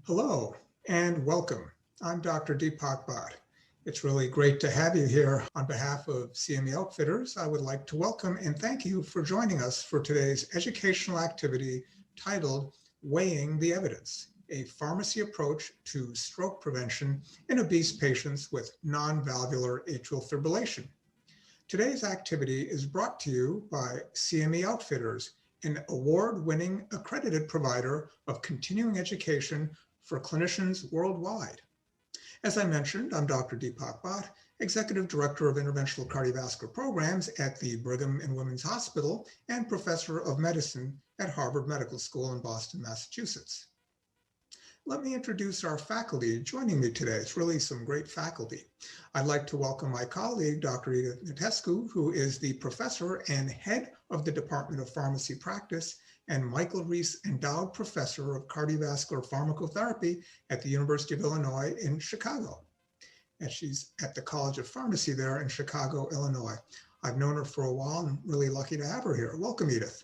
Hello and welcome. I'm Dr. Deepak Bhatt. It's really great to have you here. On behalf of CME Outfitters, I would like to welcome and thank you for joining us for today's educational activity titled Weighing the Evidence, a pharmacy approach to stroke prevention in obese patients with non-valvular atrial fibrillation. Today's activity is brought to you by CME Outfitters, an award-winning accredited provider of continuing education for clinicians worldwide. As I mentioned, I'm Dr. Deepak Bhatt, Executive Director of Interventional Cardiovascular Programs at the Brigham and Women's Hospital and Professor of Medicine at Harvard Medical School in Boston, Massachusetts. Let me introduce our faculty joining me today. It's really some great faculty. I'd like to welcome my colleague, Dr. Edith Netescu, who is the professor and head of the Department of Pharmacy Practice, and Michael Reese Endowed Professor of Cardiovascular Pharmacotherapy at the University of Illinois in Chicago. And she's at the College of Pharmacy there in Chicago, Illinois. I've known her for a while and I'm really lucky to have her here. Welcome, Edith.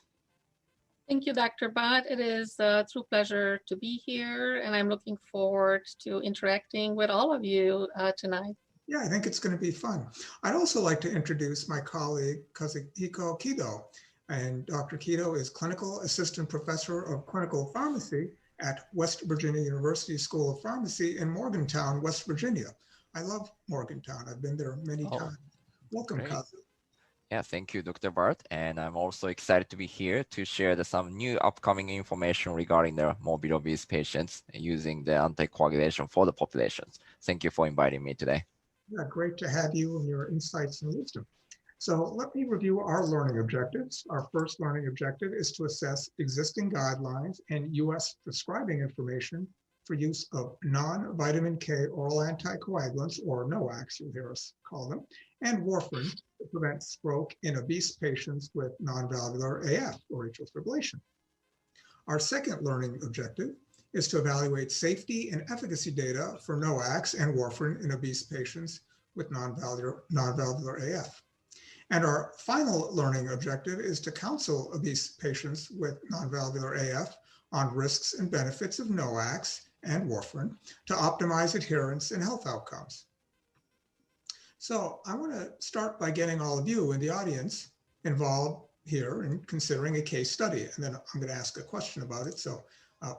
Thank you, Dr. Bhatt. It is a true pleasure to be here, and I'm looking forward to interacting with all of you tonight. Yeah, I think it's going to be fun. I'd also like to introduce my colleague, Kazuhiko Kido. And Dr. Kido is Clinical Assistant Professor of Clinical Pharmacy at West Virginia University School of Pharmacy in Morgantown, West Virginia. I love Morgantown. I've been there many times. Welcome, Kazu. Yeah, thank you, Dr. Bhatt. And I'm also excited to be here to share some new upcoming information regarding the morbid obese patients using the anticoagulation for the populations. Thank you for inviting me today. Yeah, great to have you and your insights and wisdom. So let me review our learning objectives. Our first learning objective is to assess existing guidelines and US prescribing information for use of non-vitamin K oral anticoagulants, or NOACs, you'll hear us call them, and warfarin to prevent stroke in obese patients with non-valvular AF, or atrial fibrillation. Our second learning objective is to evaluate safety and efficacy data for NOACs and warfarin in obese patients with non-valvular AF. And our final learning objective is to counsel obese patients with non-valvular AF on risks and benefits of NOACs and warfarin to optimize adherence and health outcomes. So I want to start by getting all of you in the audience involved here in considering a case study, and then I'm going to ask a question about it, so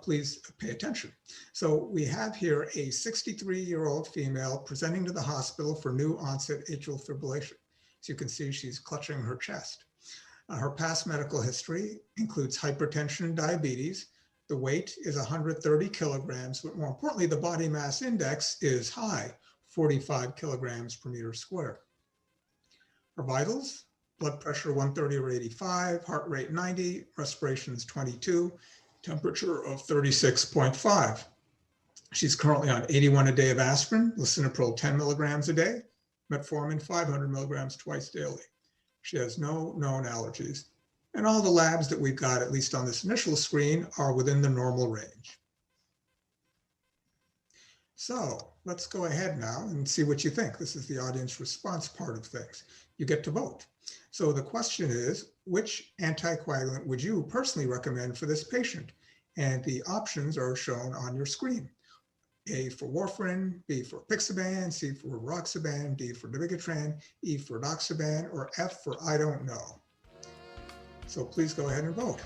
please pay attention. So we have here a 63-year-old female presenting to the hospital for new onset atrial fibrillation. As you can see, she's clutching her chest. Her past medical history includes hypertension and diabetes. The weight is 130 kilograms, but more importantly, the body mass index is high, 45 kilograms per meter squared. Her vitals, blood pressure 130/85, heart rate 90, respirations 22, temperature of 36.5. She's currently on 81 a day of aspirin, lisinopril 10 milligrams a day, metformin 500 milligrams twice daily. She has no known allergies. And all the labs that we've got, at least on this initial screen, are within the normal range. So let's go ahead now and see what you think. This is the audience response part of things. You get to vote. So the question is, which anticoagulant would you personally recommend for this patient? And the options are shown on your screen. A for warfarin, B for apixaban, C for roxaban, D for dabigatran, E for doxaban, or F for I don't know. So please go ahead and vote.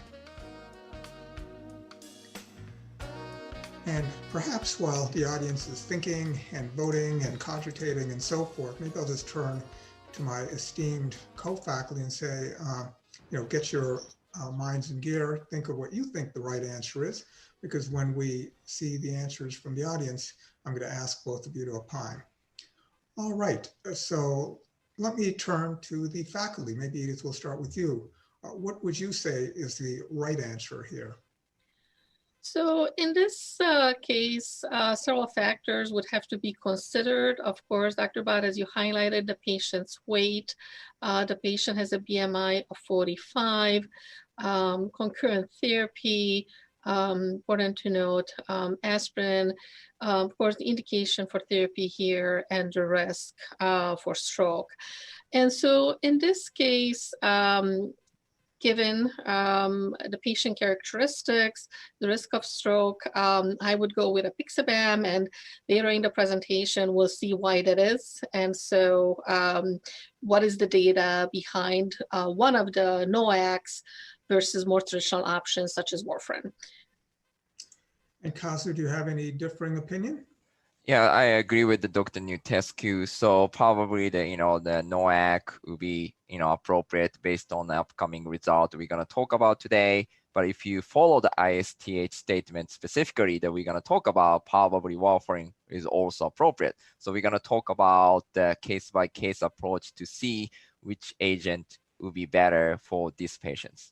And perhaps while the audience is thinking and voting and cogitating and so forth, maybe I'll just turn to my esteemed co-faculty and say, get your minds in gear, think of what you think the right answer is, because when we see the answers from the audience, I'm going to ask both of you to opine. All right, so let me turn to the faculty. Maybe Edith, we'll start with you. What would you say is the right answer here? So in this case, several factors would have to be considered. Of course, Dr. Bhatt, as you highlighted, the patient's weight. The patient has a BMI of 45, concurrent therapy, important to note, aspirin, of course, the indication for therapy here, and the risk for stroke. And so in this case, given the patient characteristics, the risk of stroke, I would go with apixaban, and later in the presentation, we'll see why that is. And so what is the data behind one of the NOACs versus more traditional options such as warfarin? And Kazu, do you have any differing opinion? Yeah, I agree with the Dr. Newtescu. So probably the the NOAC will be appropriate based on the upcoming result we're gonna talk about today. But if you follow the ISTH statement specifically that we're gonna talk about, probably warfarin is also appropriate. So we're gonna talk about the case-by-case approach to see which agent will be better for these patients.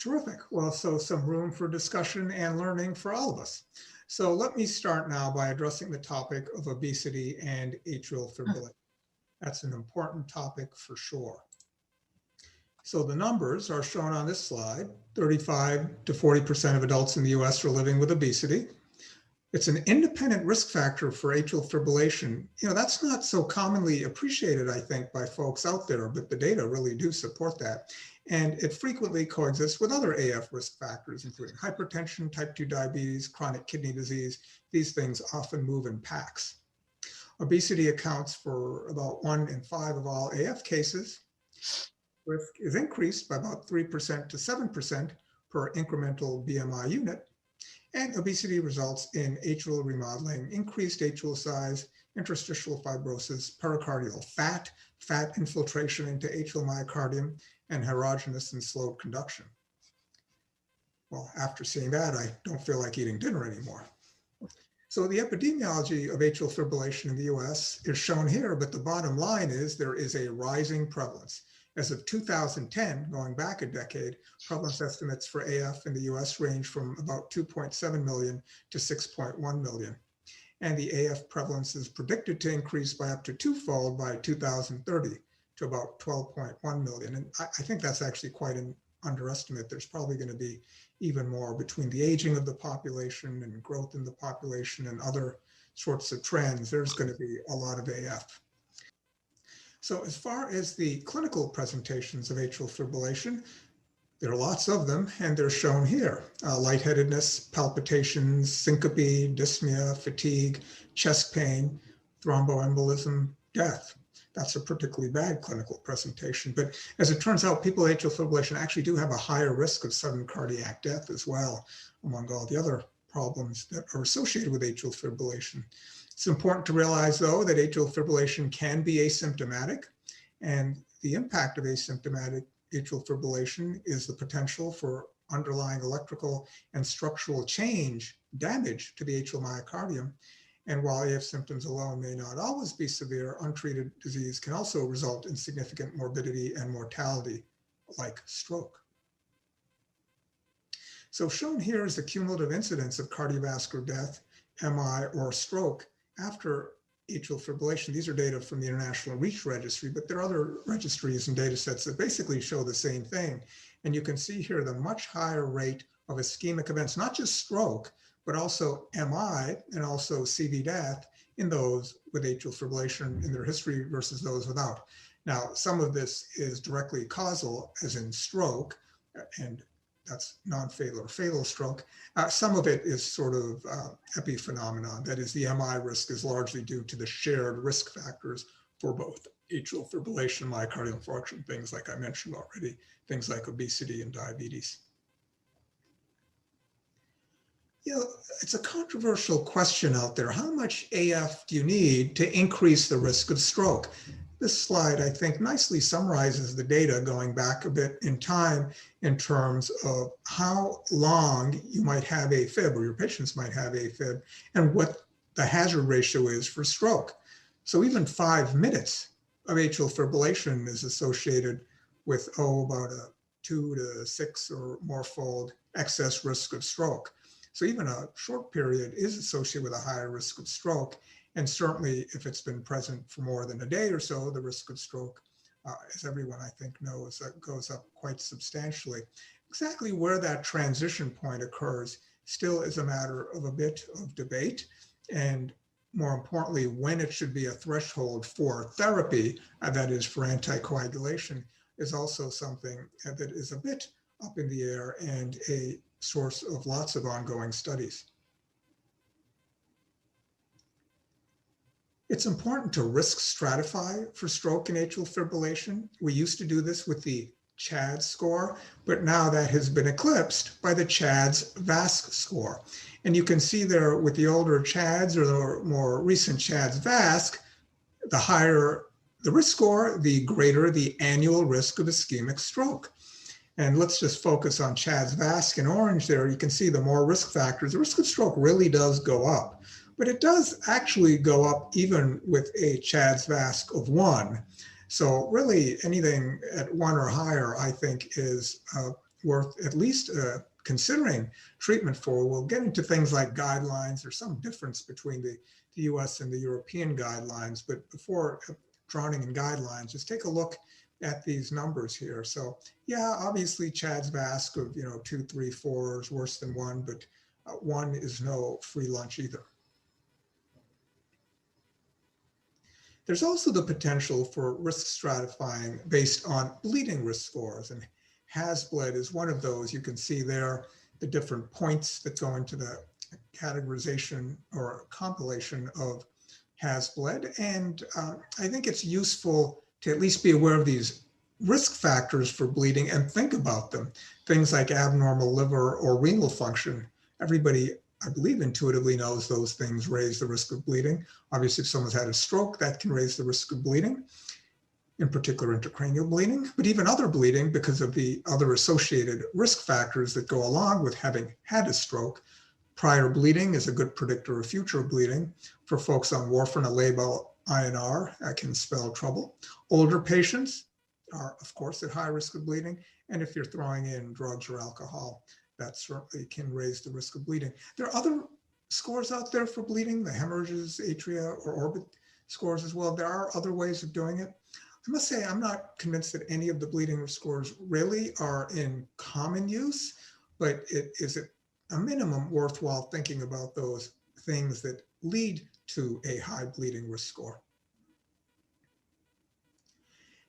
Terrific. Well, so some room for discussion and learning for all of us. So let me start now by addressing the topic of obesity and atrial fibrillation. That's an important topic for sure. So the numbers are shown on this slide. 35 to 40% of adults in the US are living with obesity. It's an independent risk factor for atrial fibrillation. That's not so commonly appreciated, I think, by folks out there, but the data really do support that. And it frequently coexists with other AF risk factors, including hypertension, type 2 diabetes, chronic kidney disease. These things often move in packs. Obesity accounts for about 1 in 5 of all AF cases. Risk is increased by about 3% to 7% per incremental BMI unit. And obesity results in atrial remodeling, increased atrial size, interstitial fibrosis, pericardial fat infiltration into atrial myocardium, and heterogeneous and slowed conduction. Well, after seeing that, I don't feel like eating dinner anymore. So the epidemiology of atrial fibrillation in the US is shown here, but the bottom line is there is a rising prevalence. As of 2010, going back a decade, prevalence estimates for AF in the US range from about 2.7 million to 6.1 million. And the AF prevalence is predicted to increase by up to twofold by 2030 to about 12.1 million. And I think that's actually quite an underestimate. There's probably going to be even more between the aging of the population and growth in the population and other sorts of trends. There's going to be a lot of AF. So as far as the clinical presentations of atrial fibrillation, there are lots of them, and they're shown here. Lightheadedness, palpitations, syncope, dyspnea, fatigue, chest pain, thromboembolism, death. That's a particularly bad clinical presentation. But as it turns out, people with atrial fibrillation actually do have a higher risk of sudden cardiac death as well, among all the other problems that are associated with atrial fibrillation. It's important to realize, though, that atrial fibrillation can be asymptomatic, and the impact of asymptomatic atrial fibrillation is the potential for underlying electrical and structural change, damage to the atrial myocardium. And while AF symptoms alone may not always be severe, untreated disease can also result in significant morbidity and mortality, like stroke. So shown here is the cumulative incidence of cardiovascular death, MI, or stroke after atrial fibrillation. These are data from the International REACH Registry, but there are other registries and data sets that basically show the same thing. And you can see here the much higher rate of ischemic events, not just stroke, but also MI and also CV death in those with atrial fibrillation in their history versus those without. Now, some of this is directly causal, as in stroke, and that's non-fatal or fatal stroke. Some of it is sort of epiphenomenon. That is, the MI risk is largely due to the shared risk factors for both atrial fibrillation, myocardial infarction, things like I mentioned already, things like obesity and diabetes. It's a controversial question out there. How much AF do you need to increase the risk of stroke? This slide, I think, nicely summarizes the data going back a bit in time in terms of how long you might have AFib, or your patients might have AFib, and what the hazard ratio is for stroke. So even 5 minutes of atrial fibrillation is associated with, about a 2 to 6 or more fold excess risk of stroke. So even a short period is associated with a higher risk of stroke. And certainly if it's been present for more than a day or so, the risk of stroke, as everyone I think knows, goes up quite substantially. Exactly where that transition point occurs still is a matter of a bit of debate. And more importantly, when it should be a threshold for therapy, that is for anticoagulation, is also something that is a bit up in the air and a source of lots of ongoing studies. It's important to risk stratify for stroke and atrial fibrillation. We used to do this with the CHADS score, but now that has been eclipsed by the CHADS VASC score. And you can see there with the older CHADS or the more recent CHADS VASC, the higher the risk score, the greater the annual risk of ischemic stroke. And let's just focus on CHADS VASC in orange there. You can see the more risk factors, the risk of stroke really does go up. But it does actually go up even with a CHADS VASC of 1. So really anything at 1 or higher, I think, is worth at least considering treatment for. We'll get into things like guidelines. There's some difference between the US and the European guidelines, but before drowning in guidelines, just take a look at these numbers here. So yeah, obviously CHADS VASC of 2, 3, 4 is worse than 1, but 1 is no free lunch either. There's also the potential for risk stratifying based on bleeding risk scores, and has bled is one of those. You can see there the different points that go into the categorization or compilation of has bled. And I think it's useful to at least be aware of these risk factors for bleeding and think about them. Things like abnormal liver or renal function. Everybody, I believe, intuitively knows those things raise the risk of bleeding. Obviously, if someone's had a stroke, that can raise the risk of bleeding, in particular intracranial bleeding, but even other bleeding because of the other associated risk factors that go along with having had a stroke. Prior bleeding is a good predictor of future bleeding. For folks on warfarin, a label INR can spell trouble. Older patients are, of course, at high risk of bleeding. And if you're throwing in drugs or alcohol, that certainly can raise the risk of bleeding. There are other scores out there for bleeding, the hemorrhages, atria, or orbit scores as well. There are other ways of doing it. I must say, I'm not convinced that any of the bleeding scores really are in common use, but it is at a minimum worthwhile thinking about those things that lead to a high bleeding risk score.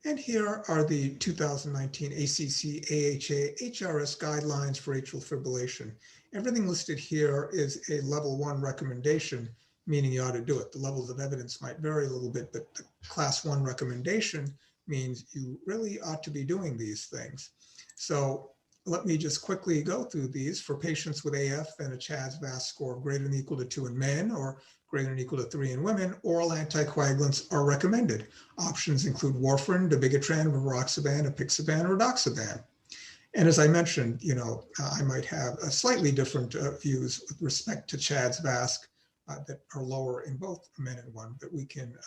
And here are the 2019 ACCIAHA HRS Guidelines for atrial fibrillation. Everything listed here is a level 1 recommendation, meaning you ought to do it. The levels of evidence might vary a little bit, but the class 1 recommendation means you really ought to be doing these things. So let me just quickly go through these. For patients with AF and a CHADS VASC score of greater than or equal to 2 in men or greater than or equal to 3 in women, oral anticoagulants are recommended. Options include warfarin, dabigatran, rivaroxaban, apixaban, or edoxaban. And as I mentioned, I might have a slightly different views with respect to CHADS VASC that are lower in both men and women, but we can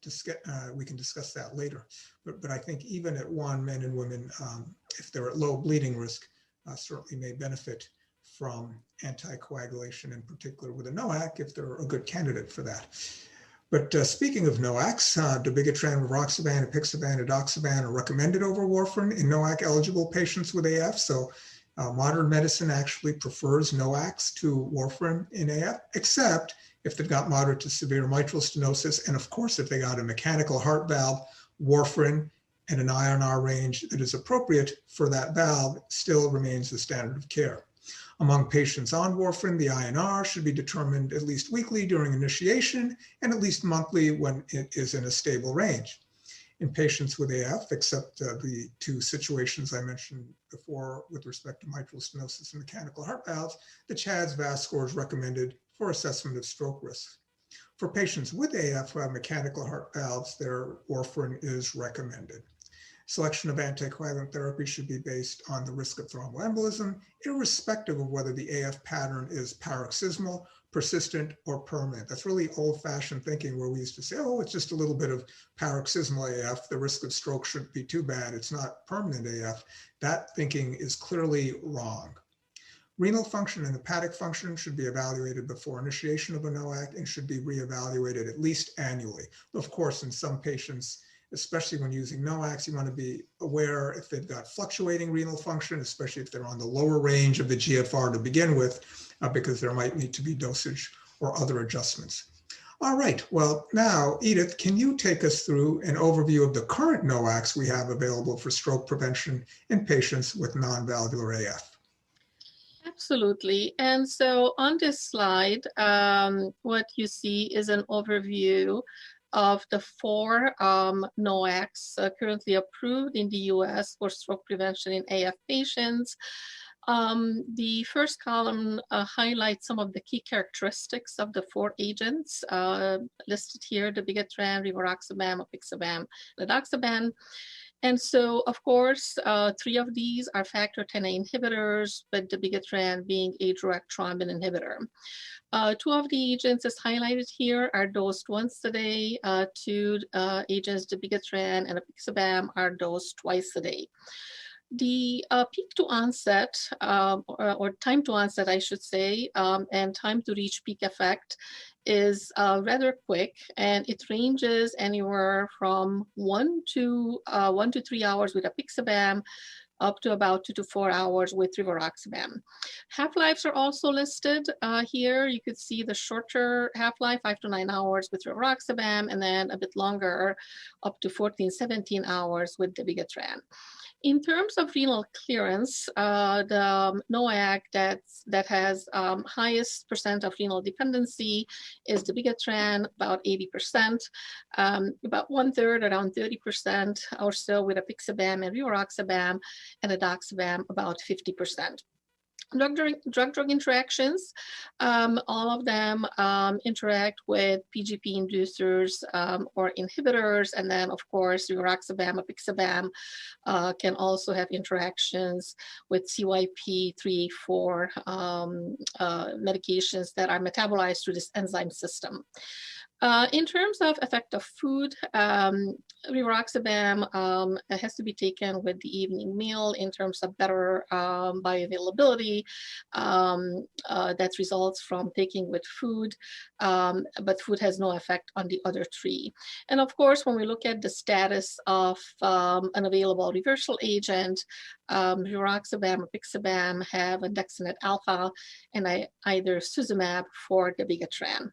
discuss that later. But I think even at 1, men and women, if they're at low bleeding risk, certainly may benefit from anticoagulation, in particular with a NOAC, if they're a good candidate for that. But speaking of NOACs, dabigatran, rivaroxaban, apixaban, edoxaban are recommended over warfarin in NOAC-eligible patients with AF. So modern medicine actually prefers NOACs to warfarin in AF, except if they've got moderate to severe mitral stenosis, and of course, if they got a mechanical heart valve, warfarin at an INR range that is appropriate for that valve still remains the standard of care. Among patients on warfarin, the INR should be determined at least weekly during initiation and at least monthly when it is in a stable range. In patients with AF, except the 2 situations I mentioned before with respect to mitral stenosis and mechanical heart valves, the CHADS VASC score is recommended for assessment of stroke risk. For patients with AF who have mechanical heart valves, their warfarin is recommended. Selection of anticoagulant therapy should be based on the risk of thromboembolism, irrespective of whether the AF pattern is paroxysmal, persistent, or permanent. That's really old-fashioned thinking where we used to say, oh, it's just a little bit of paroxysmal AF. The risk of stroke shouldn't be too bad. It's not permanent AF. That thinking is clearly wrong. Renal function and hepatic function should be evaluated before initiation of a NOAC and should be reevaluated at least annually. Of course, in some patients, especially when using NOACs, you want to be aware if they've got fluctuating renal function, especially if they're on the lower range of the GFR to begin with, because there might need to be dosage or other adjustments. All right, well, now, Edith, can you take us through an overview of the current NOACs we have available for stroke prevention in patients with non-valvular AF? Absolutely. And so on this slide, what you see is an overview of the 4 NOACs currently approved in the US for stroke prevention in AF patients. The first column highlights some of the key characteristics of the 4 agents listed here: dabigatran, rivaroxaban, apixaban, ledaxaban. And so, of course, 3 of these are factor Xa inhibitors, but dabigatran being a direct thrombin inhibitor. 2 of the agents as highlighted here are dosed once a day. 2 agents, dabigatran and apixaban, are dosed twice a day. The peak to onset, or time to onset, I should say, and time to reach peak effect is rather quick, and it ranges anywhere from 1 to 3 hours with apixaban, up to about 2 to 4 hours with rivaroxaban. Half-lives are also listed here. You could see the shorter half-life, 5 to 9 hours with rivaroxaban, and then a bit longer, up to 14, 17 hours with dabigatran. In terms of renal clearance, the NOAC that has highest percent of renal dependency is dabigatran, about 80%, about 1/3, around 30% or so with apixaban and rivaroxaban, and ledaxaban, about 50%. Drug-drug interactions, all of them interact with PGP inducers or inhibitors, and then of course rivaroxaban, apixaban can also have interactions with CYP3A4 medications that are metabolized through this enzyme system. In terms of effect of food, rivaroxaban has to be taken with the evening meal in terms of better bioavailability that results from taking with food, but food has no effect on the other 3. And of course, when we look at the status of an available reversal agent, rivaroxaban, apixaban have andexanet alpha and either suzumab for dabigatran.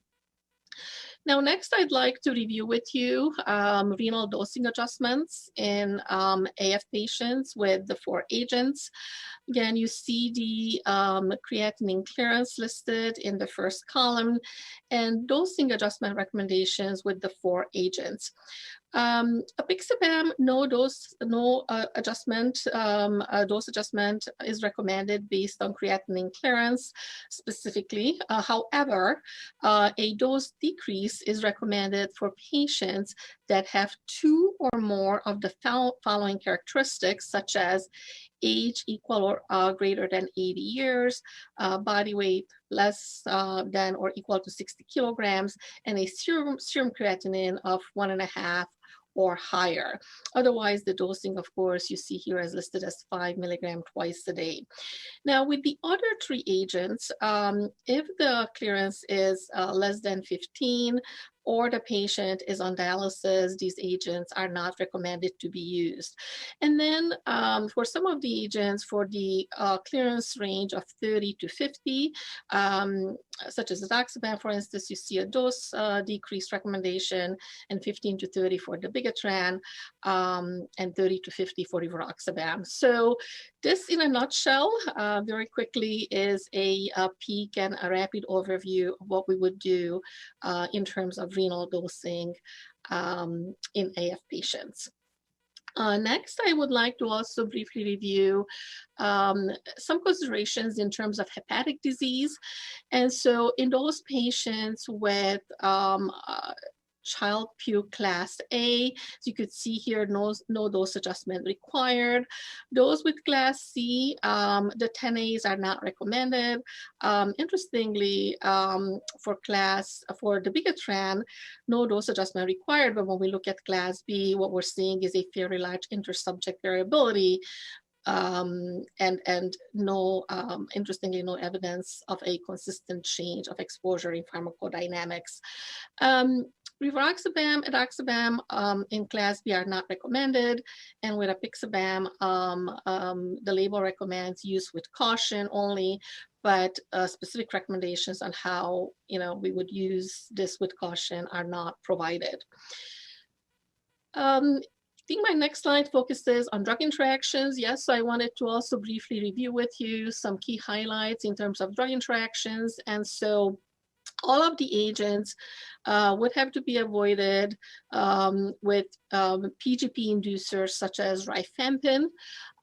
Now, next, I'd like to review with you renal dosing adjustments in AF patients with the 4 agents. Again, you see the creatinine clearance listed in the first column and dosing adjustment recommendations with the 4 agents. Apixaban, dose adjustment is recommended based on creatinine clearance specifically. However, a dose decrease is recommended for patients that have 2 or more of the following characteristics, such as age equal or greater than 80 years, body weight less than or equal to 60 kilograms, and a serum creatinine of 1.5 or higher. Otherwise, the dosing, of course, you see here is listed as 5 milligrams twice a day. Now, with the other 3 agents, if the clearance is less than 15, or the patient is on dialysis, these agents are not recommended to be used. And then for some of the agents, for the clearance range of 30 to 50, such as ledaxaban, for instance, you see a dose decrease recommendation, and 15 to 30 for dabigatran, and 30 to 50 for rivaroxaban. So this, in a nutshell, very quickly, is a peek and a rapid overview of what we would do in terms of renal dosing in AF patients. Next, I would like to also briefly review some considerations in terms of hepatic disease. And so in those patients with Child-Pugh class A, so you could see here no dose adjustment required. Those with class C, the 10As are not recommended. Interestingly, for dabigatran, no dose adjustment required, but when we look at class B, what we're seeing is a fairly large intersubject variability, and no, interestingly, no evidence of a consistent change of exposure in pharmacodynamics. Rivaroxaban, edoxaban in class B are not recommended, and with apixaban, the label recommends use with caution only, but specific recommendations on how we would use this with caution are not provided. I think my next slide focuses on drug interactions. Yes, so I wanted to also briefly review with you some key highlights in terms of drug interactions. And so all of the agents would have to be avoided with PGP inducers such as rifampin.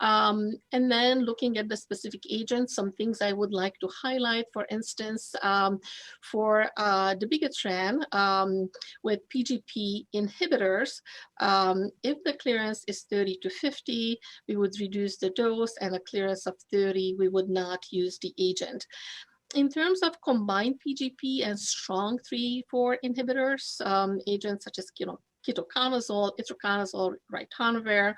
And then looking at the specific agents, some things I would like to highlight, for instance, for the bigatran with PGP inhibitors, if the clearance is 30 to 50, we would reduce the dose, and a clearance of 30, we would not use the agent. In terms of combined PGP and strong 3/4 inhibitors, agents such as ketoconazole, itraconazole, ritonavir,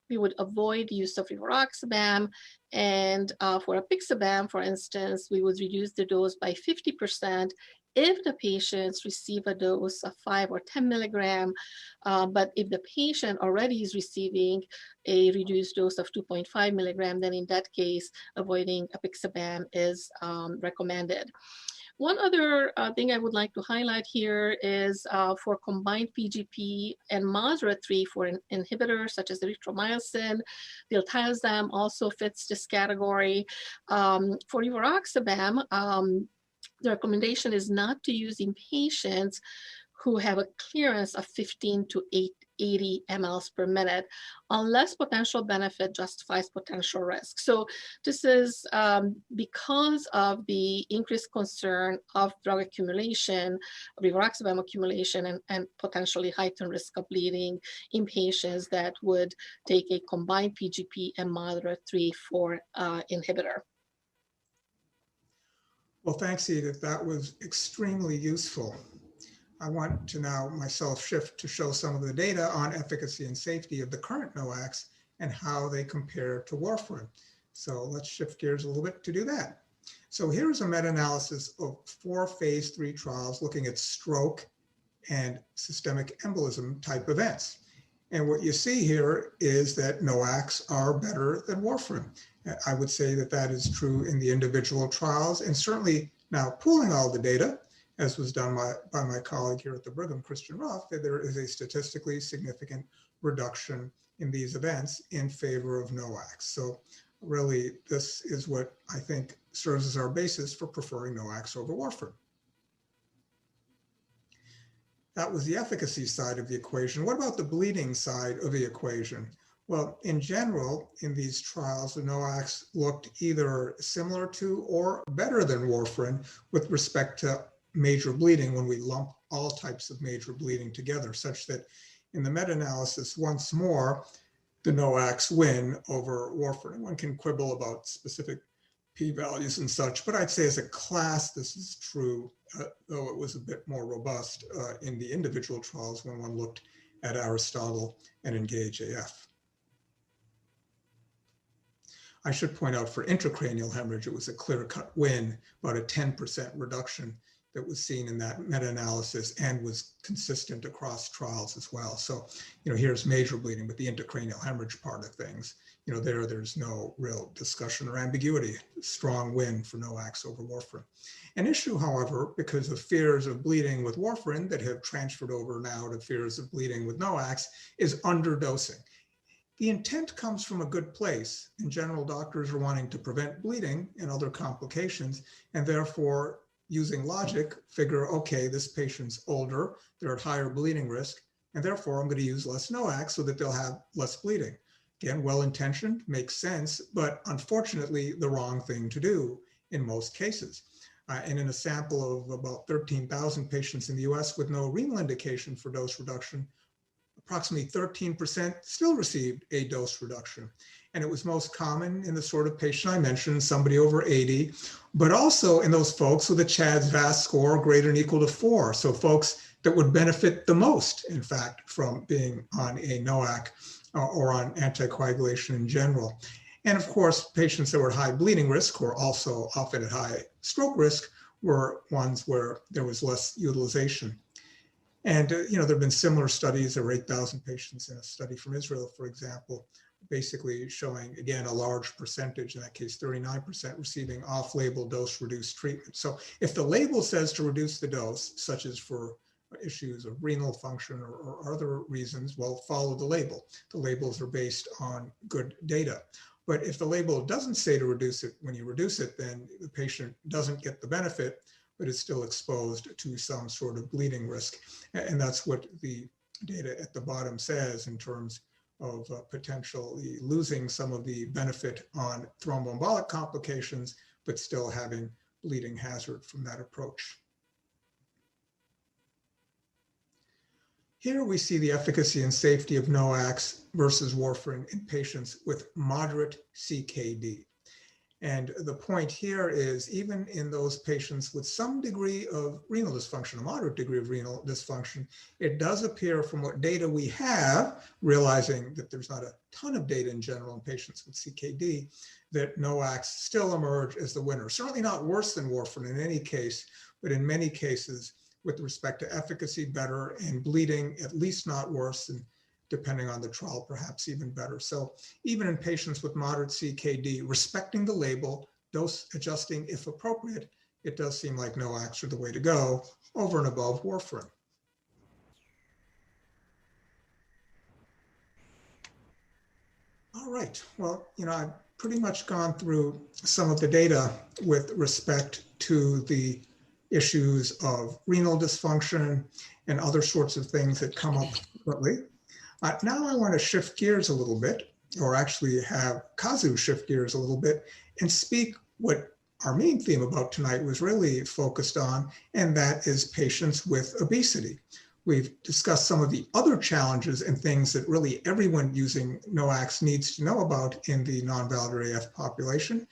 we would avoid the use of rivaroxaban. And for apixaban, for instance, we would reduce the dose by 50% if the patients receive a dose of 5 or 10 milligram, but if the patient already is receiving a reduced dose of 2.5 milligram, then in that case, avoiding apixaban is recommended. One other thing I would like to highlight here is for combined PGP and moderate 3/4 inhibitors, such as erythromycin, diltiazem also fits this category. For rivaroxaban, the recommendation is not to use in patients who have a clearance of 15 to 80 mLs per minute, unless potential benefit justifies potential risk. So this is because of the increased concern of drug accumulation, rivaroxaban accumulation, and potentially heightened risk of bleeding in patients that would take a combined PGP and moderate 3/4 inhibitor. Well, thanks, Edith. That was extremely useful. I want to now myself shift to show some of the data on efficacy and safety of the current NOACs and how they compare to warfarin. So let's shift gears a little bit to do that. So here's a meta-analysis of 4 phase 3 trials looking at stroke and systemic embolism type events. And what you see here is that NOACs are better than warfarin. I would say that that is true in the individual trials, and certainly now pooling all the data, as was done by my colleague here at the Brigham, Christian Ruff, that there is a statistically significant reduction in these events in favor of NOACs. So really, this is what I think serves as our basis for preferring NOACs over warfarin. That was the efficacy side of the equation. What about the bleeding side of the equation? Well, in general, in these trials, the NOACs looked either similar to or better than warfarin with respect to major bleeding when we lump all types of major bleeding together, such that in the meta-analysis, once more, the NOACs win over warfarin. One can quibble about specific p-values and such, but I'd say as a class, this is true, though it was a bit more robust in the individual trials when one looked at Aristotle and Engage-AF. I should point out for intracranial hemorrhage, it was a clear-cut win, about a 10% reduction that was seen in that meta-analysis and was consistent across trials as well. So, here's major bleeding with the intracranial hemorrhage part of things. There's no real discussion or ambiguity. Strong win for NOACs over warfarin. An issue, however, because of fears of bleeding with warfarin that have transferred over now to fears of bleeding with NOACs, is underdosing. The intent comes from a good place. In general, doctors are wanting to prevent bleeding and other complications, and therefore, using logic, figure, okay, this patient's older, they're at higher bleeding risk, and therefore I'm going to use less NOACs so that they'll have less bleeding. Again, well-intentioned, makes sense, but unfortunately the wrong thing to do in most cases. And in a sample of about 13,000 patients in the US with no renal indication for dose reduction, approximately 13% still received a dose reduction. And it was most common in the sort of patient I mentioned, somebody over 80, but also in those folks with a CHA2DS2-VASc score greater than or equal to 4. So folks that would benefit the most, in fact, from being on a NOAC or on anticoagulation in general. And of course, patients that were at high bleeding risk or also often at high stroke risk were ones where there was less utilization. And, there have been similar studies. There were 8,000 patients in a study from Israel, for example, basically showing, again, a large percentage, in that case, 39% receiving off-label dose-reduced treatment. So if the label says to reduce the dose, such as for issues of renal function or other reasons, well, follow the label. The labels are based on good data. But if the label doesn't say to reduce it, when you reduce it, then the patient doesn't get the benefit, but is still exposed to some sort of bleeding risk. And that's what the data at the bottom says in terms of potentially losing some of the benefit on thromboembolic complications, but still having bleeding hazard from that approach. Here we see the efficacy and safety of NOACs versus warfarin in patients with moderate CKD. And the point here is, even in those patients with some degree of renal dysfunction, a moderate degree of renal dysfunction, it does appear from what data we have, realizing that there's not a ton of data in general in patients with CKD, that NOACs still emerge as the winner. Certainly not worse than warfarin in any case, but in many cases, with respect to efficacy, better, and bleeding, at least not worse, and depending on the trial, perhaps even better. So even in patients with moderate CKD, respecting the label, dose adjusting if appropriate, it does seem like NOACs are the way to go over and above warfarin. All right, well, I've pretty much gone through some of the data with respect to the issues of renal dysfunction and other sorts of things that come up frequently. Now I want to shift gears a little bit, or actually have Kazu shift gears a little bit and speak what our main theme about tonight was really focused on, and that is patients with obesity. We've discussed some of the other challenges and things that really everyone using NOACs needs to know about in the non-valid AF population,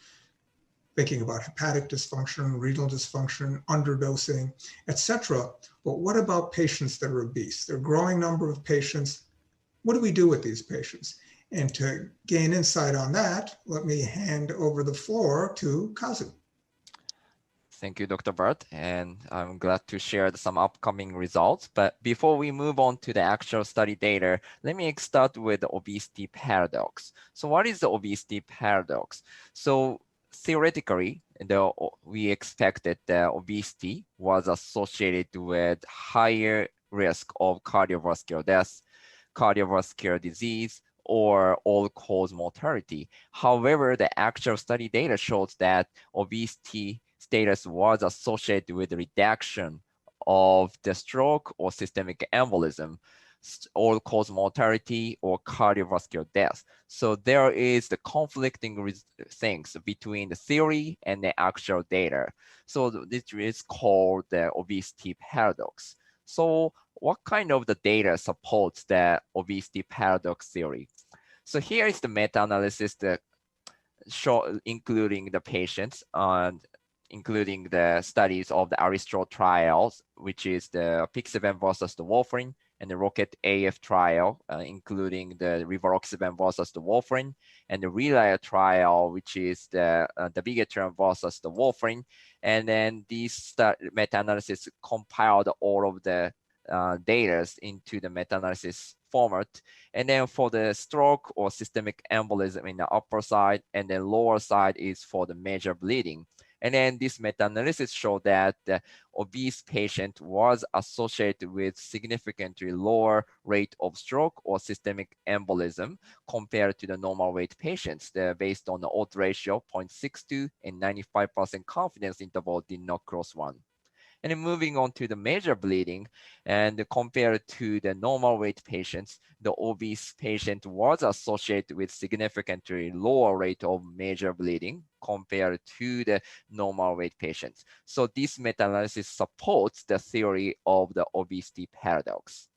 thinking about hepatic dysfunction, renal dysfunction, underdosing, etc. But what about patients that are obese? There are a growing number of patients. What do we do with these patients? And to gain insight on that, let me hand over the floor to Kazu. Thank you, Dr. Bart, and I'm glad to share some upcoming results. But before we move on to the actual study data, let me start with the obesity paradox. So what is the obesity paradox? So theoretically, we expected that obesity was associated with higher risk of cardiovascular death, cardiovascular disease, or all-cause mortality. However, the actual study data shows that obesity status was associated with the reduction of the stroke or systemic embolism, all-cause mortality, or cardiovascular death. So there is the conflicting things between the theory and the actual data. So this is called the obesity paradox. So what kind of the data supports the obesity paradox theory? So here is the meta-analysis that including the patients and including the studies of the Aristotle trials, which is the apixaban versus the warfarin, and the Rocket AF trial, including the rivaroxaban versus the warfarin, and the Relay trial, which is the dabigatran versus the warfarin. And then these meta-analysis compiled all of the data into the meta-analysis format. And then for the stroke or systemic embolism in the upper side, and the lower side is for the major bleeding. And then this meta-analysis showed that the obese patient was associated with significantly lower rate of stroke or systemic embolism compared to the normal weight patients. Based on the odds ratio 0.62 and 95% confidence interval did not cross 1. And then moving on to the major bleeding, and compared to the normal weight patients, the obese patient was associated with significantly lower rate of major bleeding compared to the normal weight patients. So this meta-analysis supports the theory of the obesity paradox.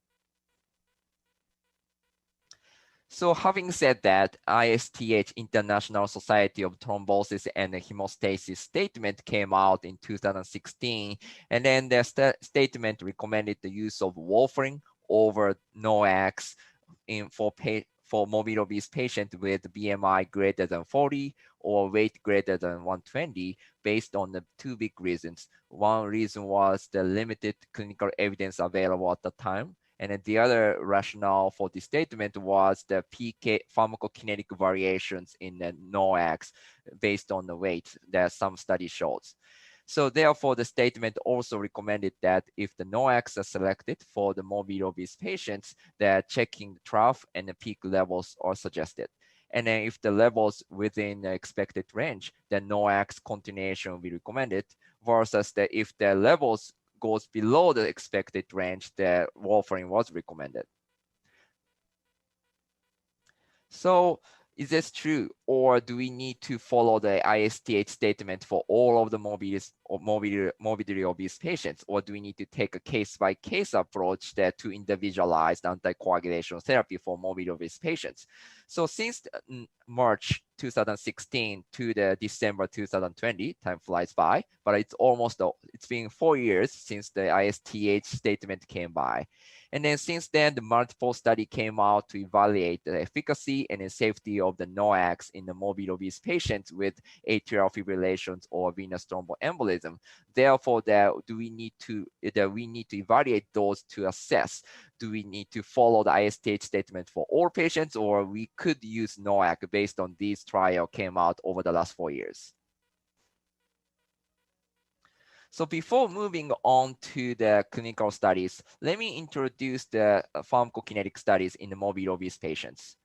So having said that, ISTH International Society of Thrombosis and Hemostasis Statement came out in 2016, and then the statement recommended the use of warfarin over NOACs for morbidly obese patients with BMI greater than 40 or weight greater than 120 based on the two big reasons. One reason was the limited clinical evidence available at the time. And then the other rationale for this statement was the PK pharmacokinetic variations in the NOACs based on the weight that some study shows. So therefore, the statement also recommended that if the NOACs are selected for the morbidly obese patients, that checking the trough and the peak levels are suggested. And then if the levels within the expected range, then NOACs continuation will be recommended, versus that if the levels goes below the expected range, the warfarin was recommended. So is this true, or do we need to follow the ISTH statement for all of the morbidly obese patients, or do we need to take a case-by-case approach that to individualize the anticoagulation therapy for morbidly obese patients? So since March 2016 to the December 2020, time flies by, but it's been 4 years since the ISTH statement came by. And then since then, the multiple study came out to evaluate the efficacy and the safety of the NOACs in the morbidly obese patients with atrial fibrillations or venous thromboembolism. Therefore, we need to evaluate those to assess. Do we need to follow the ISTH statement for all patients, or we could use NOAC based on these trial came out over the last 4 years? So before moving on to the clinical studies, let me introduce the pharmacokinetic studies in the morbidly obese patients.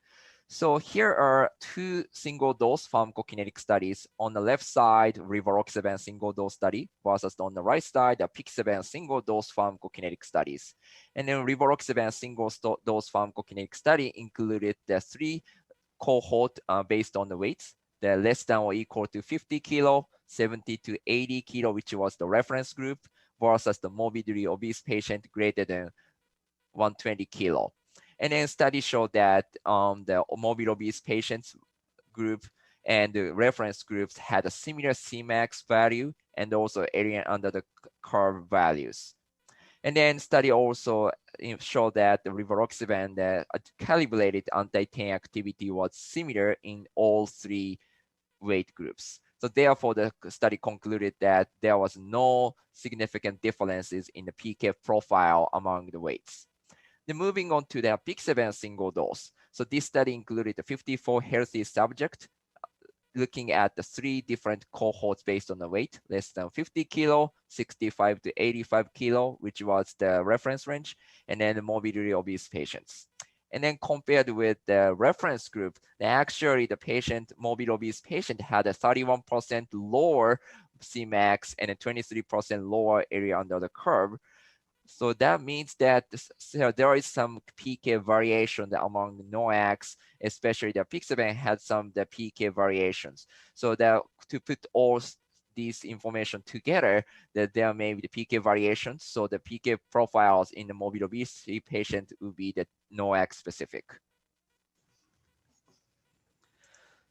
So here are two single-dose pharmacokinetic studies. On the left side, rivaroxaban single-dose study, versus on the right side, the apixaban single-dose pharmacokinetic studies. And then rivaroxaban single-dose pharmacokinetic study included the 3 cohort based on the weights, the less than or equal to 50 kilo, 70 to 80 kilo, which was the reference group, versus the morbidly obese patient greater than 120 kilo. And then studies showed that the morbidly obese patients group and the reference groups had a similar Cmax value and also area under the curve values. And then study also showed that the rivaroxaban, the calibrated anti-10 activity was similar in all 3 weight groups. So therefore, the study concluded that there was no significant differences in the PK profile among the weights. Then moving on to the apixaban single dose. So this study included the 54 healthy subjects, looking at the 3 different cohorts based on the weight, less than 50 kilo, 65 to 85 kilo, which was the reference range, and then the morbidly obese patients. And then compared with the reference group, actually the morbidly obese patient had a 31% lower Cmax and a 23% lower area under the curve. So that means that there is some PK variation among NOACs, especially the apixaban had some the PK variations. So that to put all these information together, that there may be the PK variations. So the PK profiles in the morbid obesity patient will be the NOAC specific.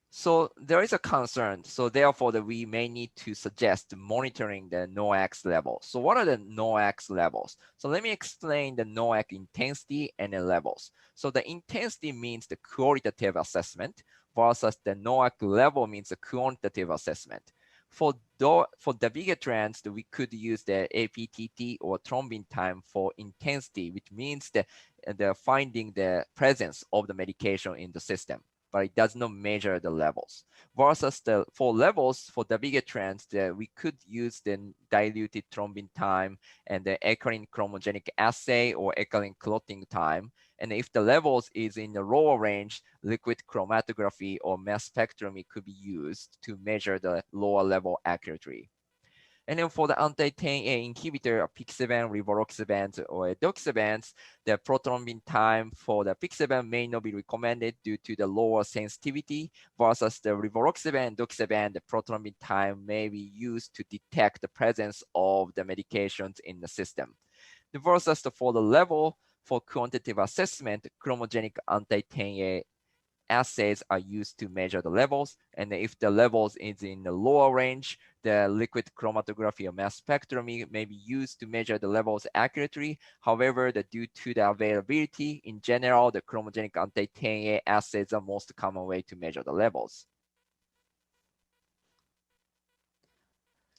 So there is a concern. So therefore, we may need to suggest monitoring the NOAC level. So what are the NOAC levels? So let me explain the NOAC intensity and the levels. So the intensity means the qualitative assessment versus the NOAC level means the quantitative assessment. For dabigatran, we could use the APTT or thrombin time for intensity, which means the finding the presence of the medication in the system, but it does not measure the levels. Versus for levels for dabigatran, we could use the diluted thrombin time and the eccrine chromogenic assay or eccrine clotting time. And if the levels is in the lower range, liquid chromatography or mass spectrometry could be used to measure the lower level accurately. And then for the anti-10A inhibitor, apixaban, rivaroxaban, or edoxaban, the prothrombin time for the apixaban may not be recommended due to the lower sensitivity, versus the rivaroxaban and edoxaban, the prothrombin time may be used to detect the presence of the medications in the system. Versus for the level for quantitative assessment, chromogenic anti-10A assays are used to measure the levels. And if the levels is in the lower range, the liquid chromatography or mass spectrometry may be used to measure the levels accurately. However, due to the availability, in general, the chromogenic anti-10A assays are most common way to measure the levels.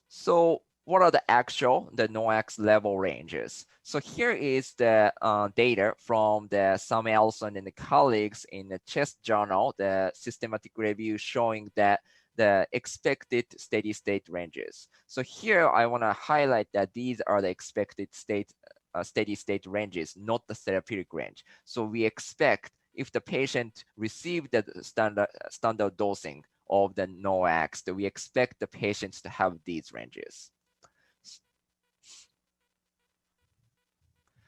So what are the NOAC level ranges? So here is the data from the Samuelson and the colleagues in the CHEST journal, the systematic review showing that the expected steady state ranges. So here I want to highlight that these are the expected steady state ranges, not the therapeutic range. So we expect if the patient received the standard dosing of the NOACs, that we expect the patients to have these ranges.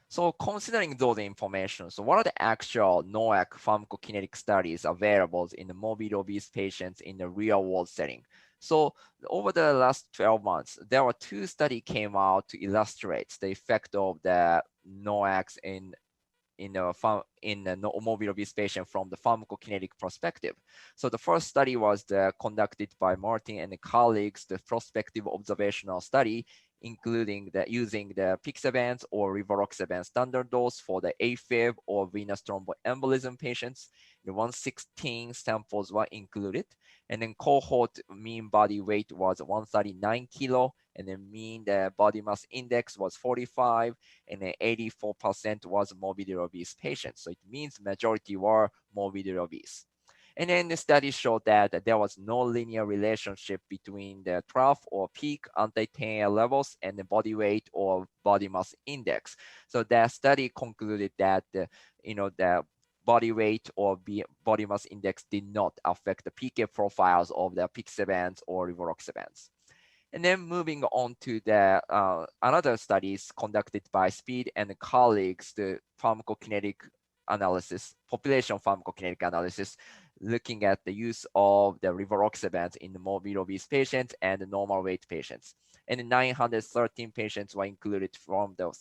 So considering those information, so what are the actual NOAC pharmacokinetic studies available in the morbid obese patients in the real world setting? So over the last 12 months, there were 2 studies came out to illustrate the effect of the NOACs in the morbid obese patient from the pharmacokinetic perspective. So the first study was conducted by Martin and colleagues, the prospective observational study, including using the Pixabans or rivaroxaban standard dose for the AFib or venous thromboembolism patients. The 116 samples were included, and then cohort mean body weight was 139 kilo, and then mean the body mass index was 45, and then 84% was morbidly obese patients. So it means majority were morbidly obese. And then the study showed that there was no linear relationship between the trough or peak anti-10A levels and the body weight or body mass index. So that study concluded that the body weight or body mass index did not affect the PK profiles of the Pixabans or rivaroxabans. And then moving on to the another studies conducted by Speed and colleagues, the pharmacokinetic analysis, population pharmacokinetic analysis, looking at the use of the rivaroxabans in the morbid obese patients and the normal weight patients. And 913 patients were included from the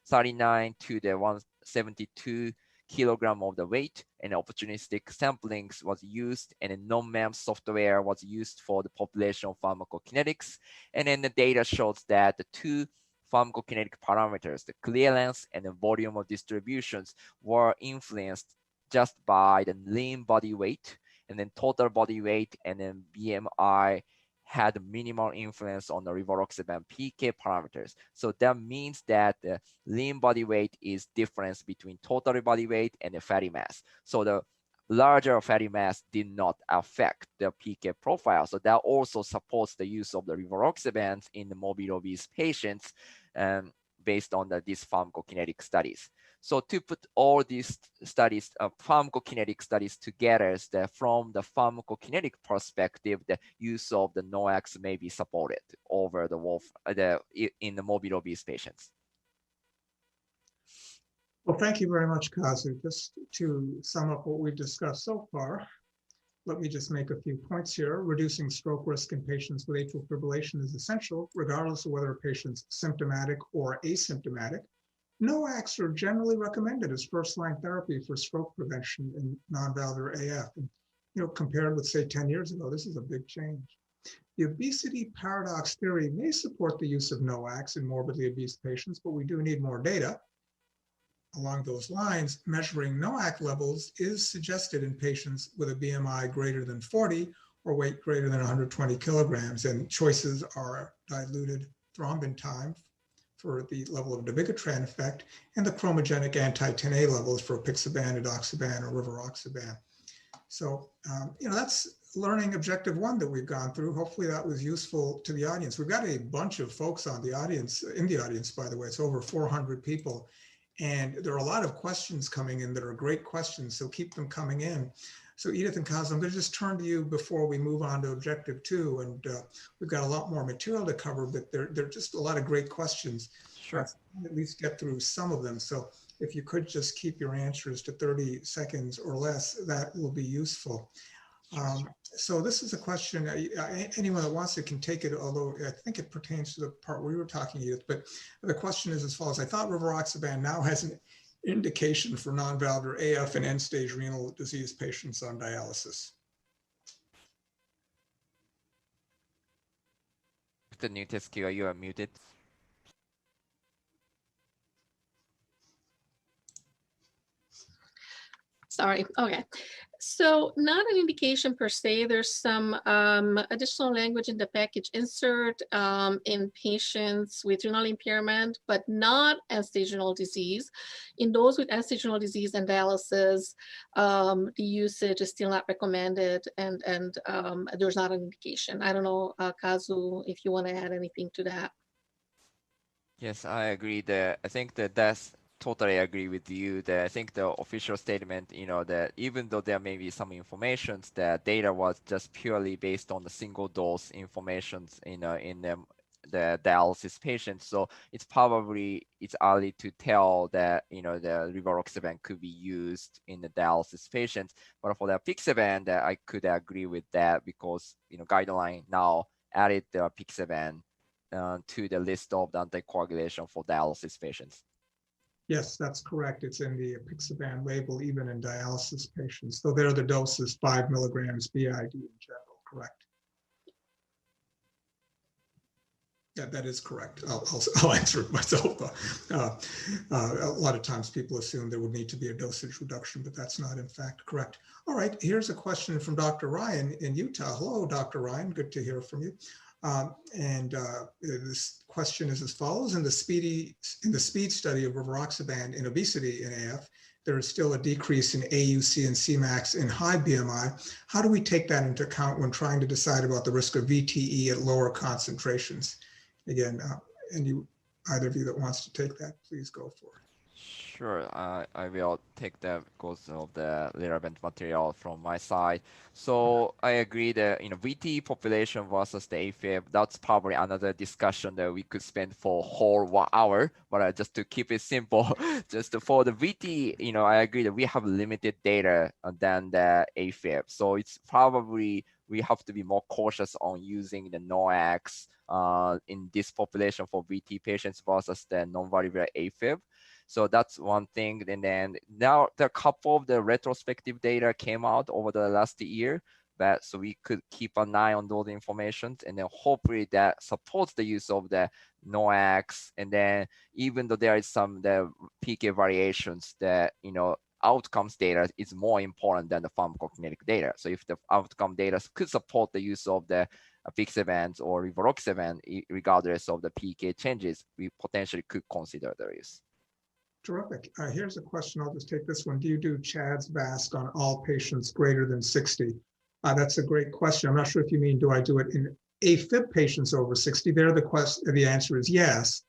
39 to the 172 kilogram of the weight, and opportunistic samplings was used, and a non-MEMS software was used for the population pharmacokinetics. And then the data shows that the 2 pharmacokinetic parameters, the clearance and the volume of distributions, were influenced just by the lean body weight, and then total body weight and then BMI had minimal influence on the rivaroxaban PK parameters. So that means that the lean body weight is difference between total body weight and the fatty mass. So the larger fatty mass did not affect the PK profile. So that also supports the use of the rivaroxabans in the morbid obese patients based on these pharmacokinetic studies. So to put all these studies, pharmacokinetic studies together, from the pharmacokinetic perspective, the use of the NOACs may be supported over in the morbid obese patients. Well, thank you very much, Kazu. Just to sum up what we've discussed so far, let me just make a few points here. Reducing stroke risk in patients with atrial fibrillation is essential, regardless of whether a patient's symptomatic or asymptomatic. NOACs are generally recommended as first-line therapy for stroke prevention in non-valvular AF. And, compared with, say, 10 years ago, this is a big change. The obesity paradox theory may support the use of NOACs in morbidly obese patients, but we do need more data. Along those lines, measuring NOAC levels is suggested in patients with a BMI greater than 40 or weight greater than 120 kilograms, and choices are diluted thrombin time for the level of dabigatran effect, and the chromogenic anti-10A levels for apixaban, edoxaban, or rivaroxaban. So, that's learning objective 1 that we've gone through. Hopefully that was useful to the audience. We've got a bunch of folks in the audience, by the way. It's over 400 people. And there are a lot of questions coming in that are great questions, so keep them coming in. So Edith and Kaz, I'm going to just turn to you before we move on to objective 2. And we've got a lot more material to cover, but there are just a lot of great questions. Sure. At least get through some of them. So if you could just keep your answers to 30 seconds or less, that will be useful. So this is a question, anyone that wants it can take it, although I think it pertains to the part where we were talking, Edith, but the question is as follows. I thought rivaroxaban now has an indication for non-valvular AF and end-stage renal disease patients on dialysis. The new test queue, you are muted. Sorry. Okay. So not an indication per se. There's some additional language in the package insert in patients with renal impairment, but not end-stage renal disease. In those with end-stage renal disease and dialysis, the usage is still not recommended, and there's not an indication. I don't know, Kazu, if you want to add anything to that. Yes, I agree that I think that's totally agree with you that I think the official statement, that even though there may be some informations, that data was just purely based on the single dose informations, in the dialysis patients. So it's early to tell that, the rivaroxaban could be used in the dialysis patients. But for the apixaban, that I could agree with that because, guideline now added the apixaban to the list of the anticoagulation for dialysis patients. Yes, that's correct. It's in the apixaban label, even in dialysis patients. So there the dose is 5 milligrams BID in general, correct? Yeah, that is correct. I'll answer it myself. A lot of times people assume there would need to be a dosage reduction, but that's not in fact correct. All right, here's a question from Dr. Ryan in Utah. Hello, Dr. Ryan, good to hear from you. This question is as follows: in the SPEED study of rivaroxaban in obesity in AF, there is still a decrease in AUC and Cmax in high BMI. How do we take that into account when trying to decide about the risk of VTE at lower concentrations? Again, either of you that wants to take that, please go for it. Sure, I will take that because of the relevant material from my side. So I agree that VT population versus the AFib, that's probably another discussion that we could spend for a whole 1 hour. But just to keep it simple, just for the VT, I agree that we have limited data than the AFib. So it's probably we have to be more cautious on using the NOACs in this population for VT patients versus the non-valvular AFib. So that's one thing. And then now a couple of the retrospective data came out over the last year, so we could keep an eye on those information, and then hopefully that supports the use of the NOACs. And then even though there is some the PK variations, that outcomes data is more important than the pharmacokinetic data. So if the outcome data could support the use of the apixaban or rivaroxaban, regardless of the PK changes, we potentially could consider the use. Terrific. Here's a question. I'll just take this one. Do you do CHA2DS2-VASc on all patients greater than 60? That's a great question. I'm not sure if you mean, do I do it in AFib patients over 60? There, the answer is yes.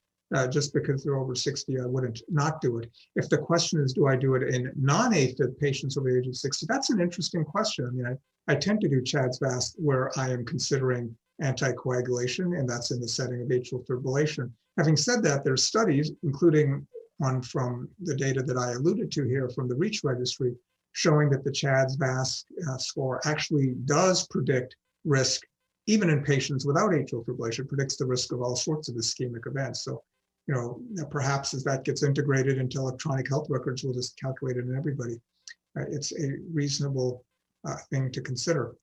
Just because they're over 60, I wouldn't not do it. If the question is, do I do it in non-AFib patients over the age of 60? That's an interesting question. I mean, I tend to do CHA2DS2-VASc where I am considering anticoagulation, and that's in the setting of atrial fibrillation. Having said that, there's studies, including one from the data that I alluded to here from the REACH registry, showing that the CHA2DS2-VASc score actually does predict risk, even in patients without atrial fibrillation, predicts the risk of all sorts of ischemic events. So, perhaps as that gets integrated into electronic health records, we'll just calculate it in everybody. It's a reasonable thing to consider.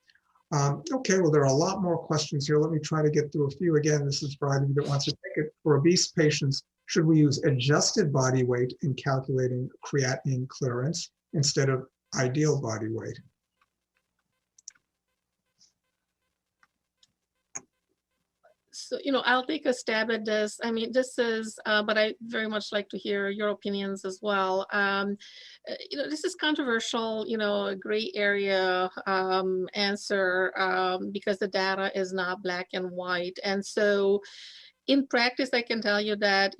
Okay, well, there are a lot more questions here. Let me try to get through a few. Again, this is for anybody that wants to take it. For obese patients, should we use adjusted body weight in calculating creatinine clearance instead of ideal body weight? So, I'll take a stab at this. I mean, this is, but I very much like to hear your opinions as well. This is controversial, a gray area answer because the data is not black and white. And so in practice, I can tell you that,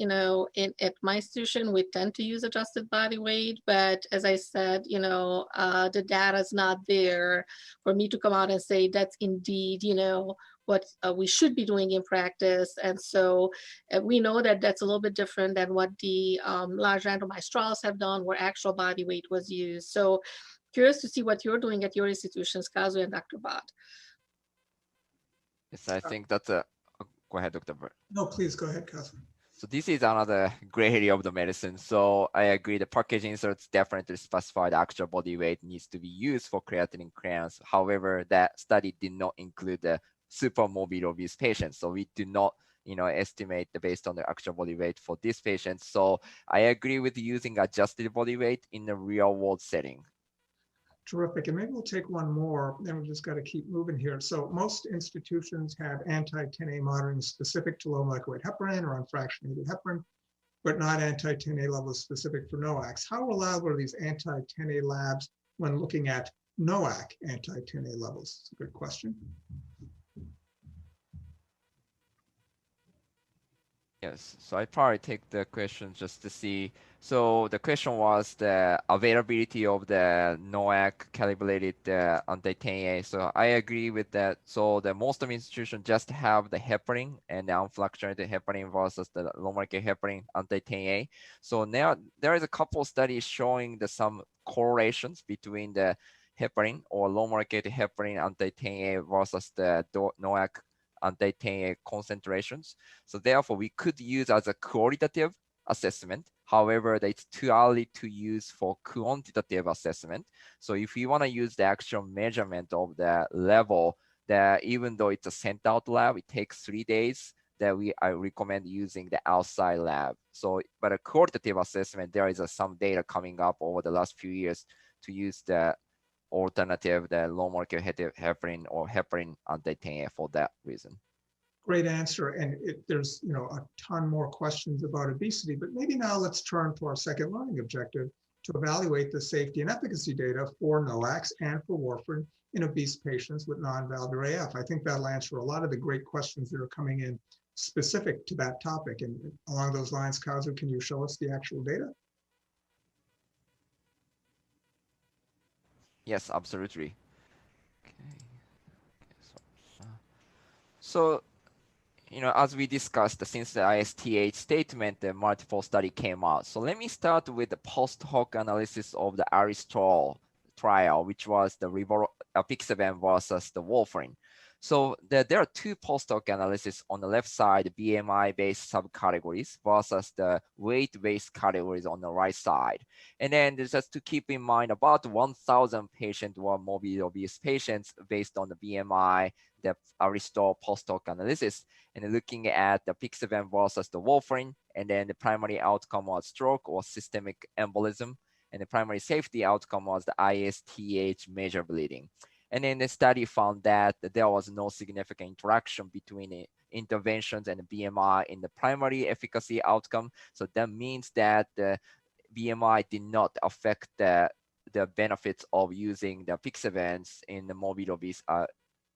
at my institution, we tend to use adjusted body weight. But as I said, the data is not there for me to come out and say that's indeed, what we should be doing in practice. And so we know that that's a little bit different than what the large randomized trials have done, where actual body weight was used. So curious to see what you're doing at your institutions, Kazu and Dr. Bhatt. Yes, I think that's a... Go ahead, Dr. Bhatt. No, please go ahead, Kazu. So this is another gray area of the medicine. So I agree the package inserts definitely specify the actual body weight needs to be used for creatinine clearance. However, that study did not include the super morbid obese patients. So we do not estimate based on the actual body weight for these patients. So I agree with using adjusted body weight in the real world setting. Terrific. And maybe we'll take one more, then we've just got to keep moving here. So most institutions have anti-10A monitoring specific to low molecular weight heparin or unfractionated heparin, but not anti-10A levels specific for NOACs. How reliable are these anti-10A labs when looking at NOAC anti-10A levels? It's a good question. Yes, so I probably take the question just to see. So the question was the availability of the NOAC calibrated anti-10A. So I agree with that. So the most of institutions just have the heparin and the unfractionated heparin versus the low molecular heparin anti-10A. So now there is a couple of studies showing some correlations between the heparin or low molecular heparin anti-10A versus the NOAC anti-10A concentrations. So therefore, we could use as a qualitative assessment. However, it's too early to use for quantitative assessment. So if you want to use the actual measurement of the level, that even though it's a sent out lab, it takes 3 days, that I recommend using the outside lab. So, but a qualitative assessment, there is some data coming up over the last few years to use the alternative, the low molecular heparin or heparin anti-10A for that reason. Great answer. And there's a ton more questions about obesity, but maybe now let's turn to our second learning objective to evaluate the safety and efficacy data for NOACs and for warfarin in obese patients with non-valvular AF. I think that'll answer a lot of the great questions that are coming in specific to that topic. And along those lines, Kazu, can you show us the actual data? Yes, absolutely. Okay. So, as we discussed, since the ISTH statement, the multiple study came out. So let me start with the post hoc analysis of the Aristotle trial, which was the apixaban versus the warfarin. So there are two post hoc analyses on the left side, BMI-based subcategories versus the weight-based categories on the right side. And then just to keep in mind, about 1,000 patients were morbid obese patients based on the BMI, the Aristotle post hoc analysis, and looking at the apixaban versus the warfarin, and then the primary outcome was stroke or systemic embolism, and the primary safety outcome was the ISTH major bleeding. And then the study found that there was no significant interaction between the interventions and the BMI in the primary efficacy outcome. So that means that the BMI did not affect the benefits of using the apixabans in the morbid obese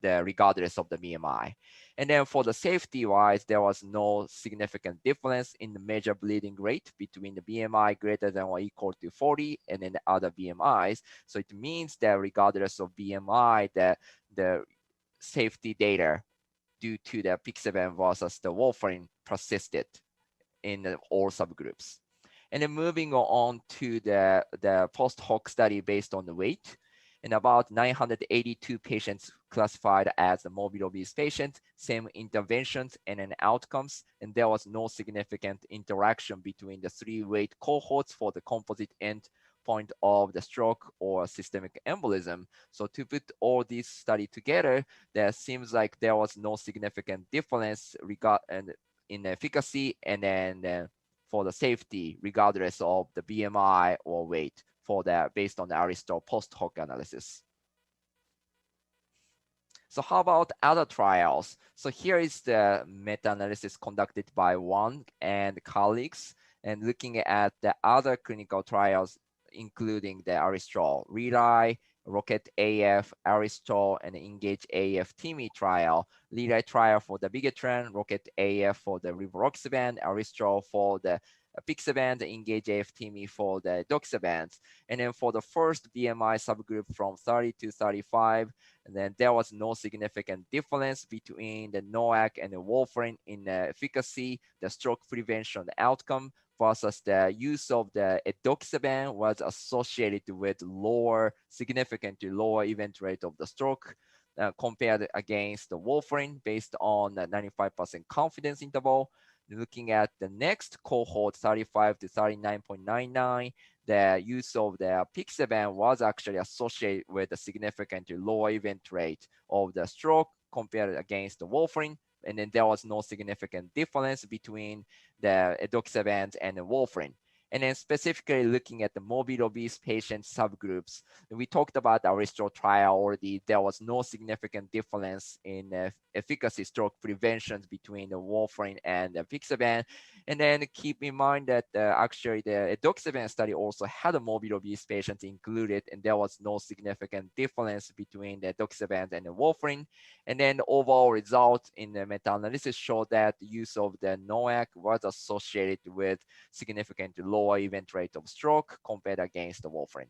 regardless of the BMI. And then for the safety wise, there was no significant difference in the major bleeding rate between the BMI greater than or equal to 40 and then the other BMIs. So it means that regardless of BMI, the safety data due to the apixaban versus the warfarin persisted in all subgroups. And then moving on to the post hoc study based on the weight, and about 982 patients classified as the morbid obese patients, same interventions and then outcomes, and there was no significant interaction between the 3 weight cohorts for the composite endpoint of the stroke or systemic embolism. So to put all these studies together, there seems like there was no significant difference in efficacy and then for the safety, regardless of the BMI or weight for that based on the Aristotle post hoc analysis. So how about other trials? So here is the meta-analysis conducted by Wang and colleagues and looking at the other clinical trials, including the Aristotle, RELY, Rocket AF, Aristotle, and Engage AF TIMI trial. RELY trial for the bigetran, Rocket AF for the rivaroxaban, Aristotle for the apixaban, the Engage AF TIMI for the doxaban. And then for the first BMI subgroup from 30 to 35, and then there was no significant difference between the NOAC and the warfarin in the efficacy, the stroke prevention, the outcome, versus the use of the edoxaban was associated with significantly lower event rate of the stroke compared against the warfarin based on the 95% confidence interval. looking at the next cohort, 35 to 39.99, the use of the apixaban was actually associated with a significantly lower event rate of the stroke compared against the warfarin. And then there was no significant difference between the edoxaban and the warfarin. And then specifically looking at the morbid obese patient subgroups, we talked about the Aristotle trial already. There was no significant difference in efficacy stroke prevention between the warfarin and the apixaban. And then keep in mind that actually the edoxaban study also had a morbid obese patients included, and there was no significant difference between the edoxaban and the warfarin. And then the overall result in the meta-analysis showed that the use of the NOAC was associated with significantly lower event rate of stroke compared against the warfarin.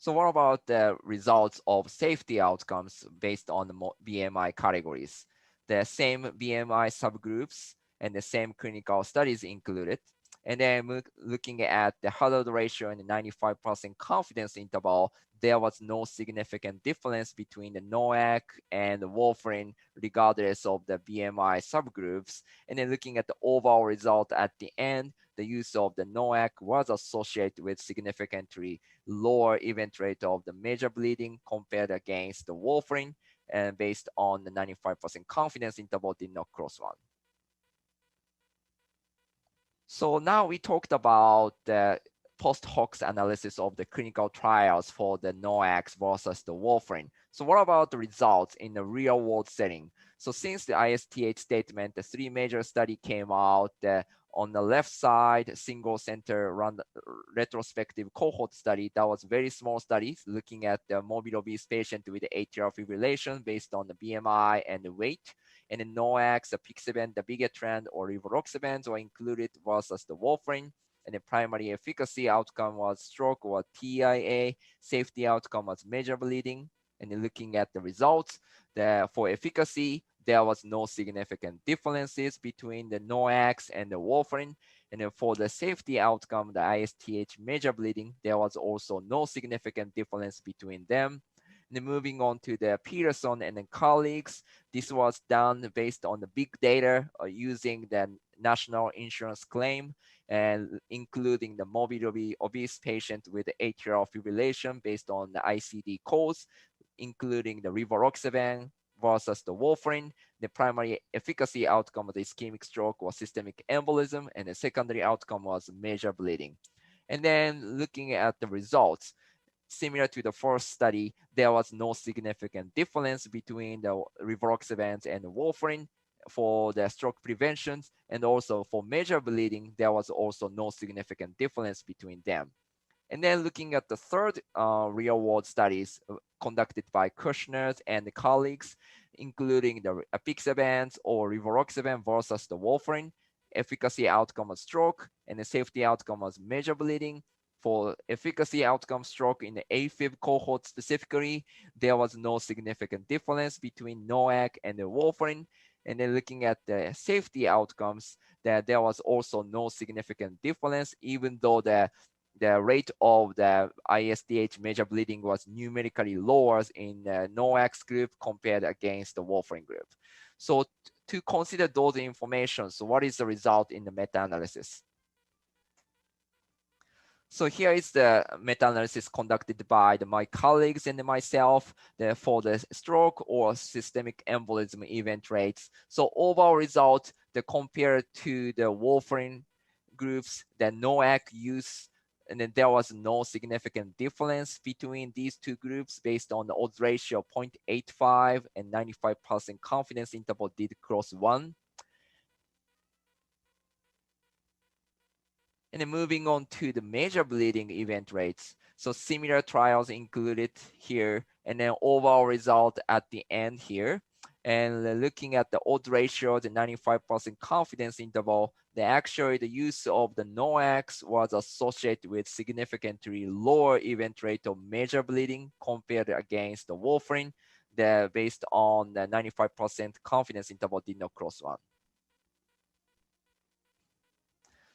So what about the results of safety outcomes based on the BMI categories? The same BMI subgroups and the same clinical studies included. And then looking at the hazard ratio and the 95% confidence interval, there was no significant difference between the NOAC and the warfarin, regardless of the BMI subgroups. And then looking at the overall result at the end, the use of the NOAC was associated with significantly lower event rate of the major bleeding compared against the warfarin, and based on the 95% confidence interval did not cross one. So now we talked about the post hoc analysis of the clinical trials for the NOACs versus the warfarin. So what about the results in the real world setting? So since the ISTH statement, the three major study came out. On the left side, single center retrospective cohort study, that was very small studies looking at the morbid obese patient with atrial fibrillation based on the BMI and the weight. And the NOACs, the apixaban, the bigetran, or rivaroxaban were included versus the warfarin. And the primary efficacy outcome was stroke or TIA. Safety outcome was major bleeding. And then looking at the results, for efficacy, there was no significant differences between the NOACs and the warfarin. And then for the safety outcome, the ISTH major bleeding, there was also no significant difference between them. And then moving on to the Peterson and then colleagues, this was done based on the big data using the national insurance claim and including the morbid obese patient with atrial fibrillation based on the ICD codes, including the rivaroxaban versus the warfarin. The primary efficacy outcome of the ischemic stroke was systemic embolism, and the secondary outcome was major bleeding. And then looking at the results, similar to the first study, there was no significant difference between the rivaroxaban and the warfarin for the stroke prevention, and also for major bleeding, there was also no significant difference between them. And then looking at the third real-world studies conducted by Kushner and the colleagues, including the apixaban or rivaroxaban versus the warfarin, efficacy outcome was stroke, and the safety outcome was major bleeding. For efficacy outcome stroke in the AFib cohort specifically, there was no significant difference between NOAC and the warfarin. And then looking at the safety outcomes, that there was also no significant difference, even though the rate of the ISTH major bleeding was numerically lower in the NOACs group compared against the warfarin group. So to consider those information, so what is the result in the meta-analysis? So here is the meta-analysis conducted by my colleagues and myself for the stroke or systemic embolism event rates. So overall result, compared to the warfarin groups, the NOAC use, and then there was no significant difference between these two groups based on the odds ratio 0.85 and 95% confidence interval did cross one. And then moving on to the major bleeding event rates. So similar trials included here, and then overall result at the end here. And looking at the odds ratio, the 95% confidence interval, actually the use of the NOACs was associated with significantly lower event rate of major bleeding compared against the warfarin, based on the 95% confidence interval did not cross one.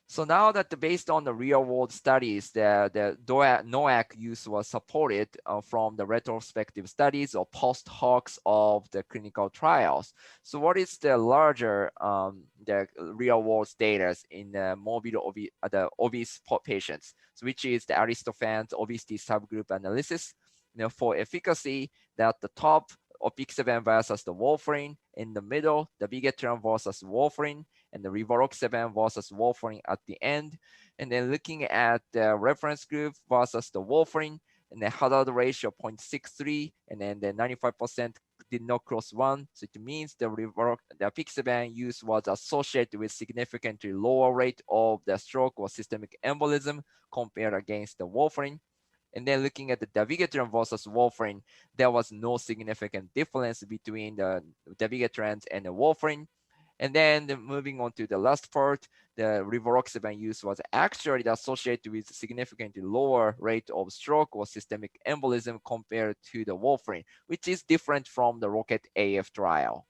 So now that based on the real world studies, the NOAC use was supported from the retrospective studies or post hocs of the clinical trials. So what is the larger the real world data in the obese patients, so which is the Aristophanes obesity subgroup analysis? For efficacy, that the top Opixaban versus the warfarin, in the middle, the bigetron versus warfarin, and the rivaroxaban versus warfarin at the end. And then looking at the reference group versus the warfarin, and the hazard ratio 0.63, and then the 95% did not cross 1. So it means the apixaban use was associated with significantly lower rate of the stroke or systemic embolism compared against the warfarin. And then looking at the dabigatran versus warfarin, there was no significant difference between the dabigatrans and the warfarin. And then moving on to the last part, the rivaroxaban use was actually associated with significantly lower rate of stroke or systemic embolism compared to the warfarin, which is different from the ROCKET-AF trial.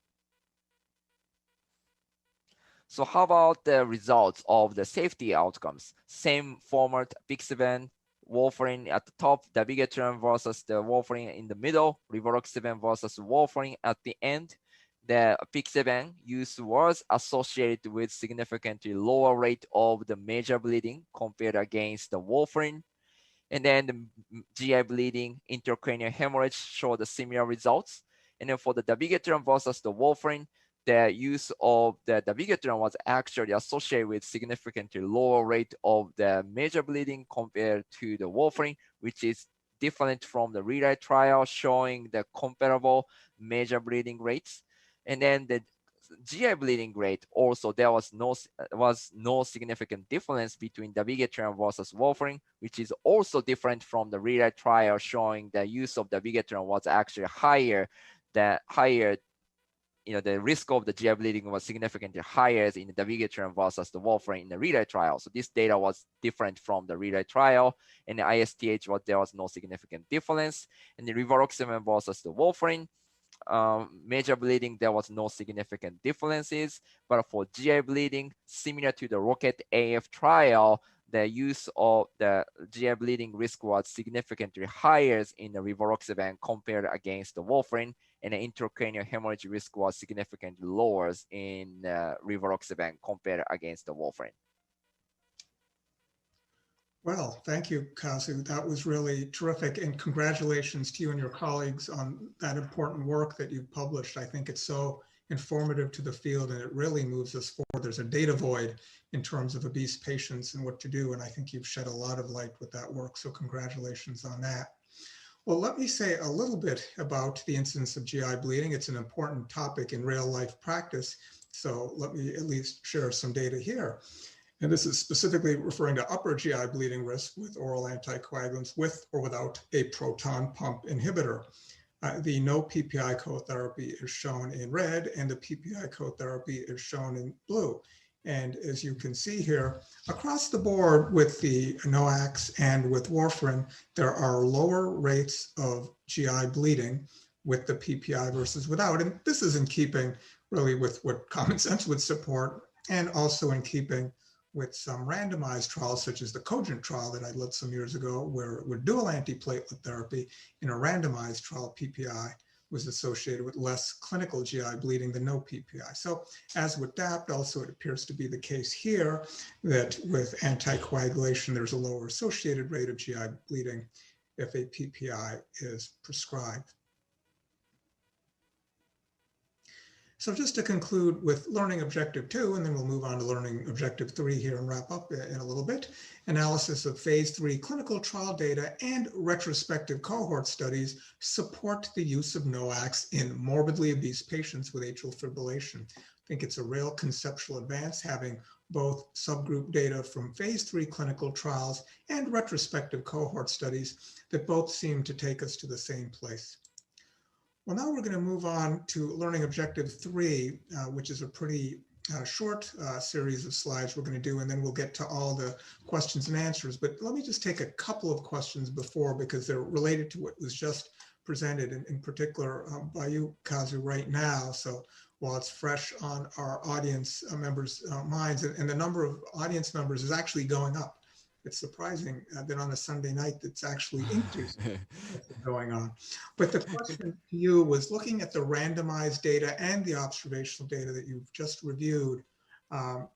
So how about the results of the safety outcomes? Same format, apixaban, warfarin at the top, dabigatran versus the warfarin in the middle, rivaroxaban versus warfarin at the end. The apixaban use was associated with significantly lower rate of the major bleeding compared against the warfarin. And then the GI bleeding, intracranial hemorrhage showed the similar results. And then for the dabigatran versus the warfarin, the use of the dabigatran was actually associated with significantly lower rate of the major bleeding compared to the warfarin, which is different from the RELIGHT trial showing the comparable major bleeding rates. And then the GI bleeding rate also, there was no significant difference between dabigatran versus warfarin, which is also different from the RELIGHT trial showing the use of dabigatran was actually higher. The risk of the GI bleeding was significantly higher in the dabigatran versus the warfarin in the RELIGHT trial. So this data was different from the RELIGHT trial. In the ISTH, there was no significant difference. In the rivaroxaban versus the warfarin, major bleeding, there was no significant differences. But for GI bleeding, similar to the ROCKET-AF trial, the use of the GI bleeding risk was significantly higher in the rivaroxaban compared against the warfarin, and the intracranial hemorrhage risk was significantly lower in rivaroxaban compared against the warfarin. Well, thank you, Kazu. That was really terrific. And congratulations to you and your colleagues on that important work that you've published. I think it's so informative to the field and it really moves us forward. There's a data void in terms of obese patients and what to do. And I think you've shed a lot of light with that work. So congratulations on that. Well, let me say a little bit about the incidence of GI bleeding. It's an important topic in real life practice. So let me at least share some data here. And this is specifically referring to upper GI bleeding risk with oral anticoagulants with or without a proton pump inhibitor. The no PPI co-therapy is shown in red and the PPI co-therapy is shown in blue. And as you can see here, across the board with the NOACs and with warfarin, there are lower rates of GI bleeding with the PPI versus without. And this is in keeping really with what common sense would support and also in keeping with some randomized trials, such as the Cogent trial that I led some years ago, where with dual antiplatelet therapy in a randomized trial, PPI was associated with less clinical GI bleeding than no PPI. So as with DAPT, also it appears to be the case here that with anticoagulation, there's a lower associated rate of GI bleeding if a PPI is prescribed. So just to conclude with learning objective 2, and then we'll move on to learning objective 3 here and wrap up in a little bit. Analysis of phase 3 clinical trial data and retrospective cohort studies support the use of NOACs in morbidly obese patients with atrial fibrillation. I think it's a real conceptual advance having both subgroup data from phase 3 clinical trials and retrospective cohort studies that both seem to take us to the same place. Well, now we're going to move on to learning objective 3, which is a pretty short series of slides we're going to do, and then we'll get to all the questions and answers. But let me just take a couple of questions before, because they're related to what was just presented, in particular by you, Kazu, right now. So while it's fresh on our audience members' minds, and the number of audience members is actually going up. It's surprising that on a Sunday night it's actually increasing going on. But the question to you was, looking at the randomized data and the observational data that you've just reviewed,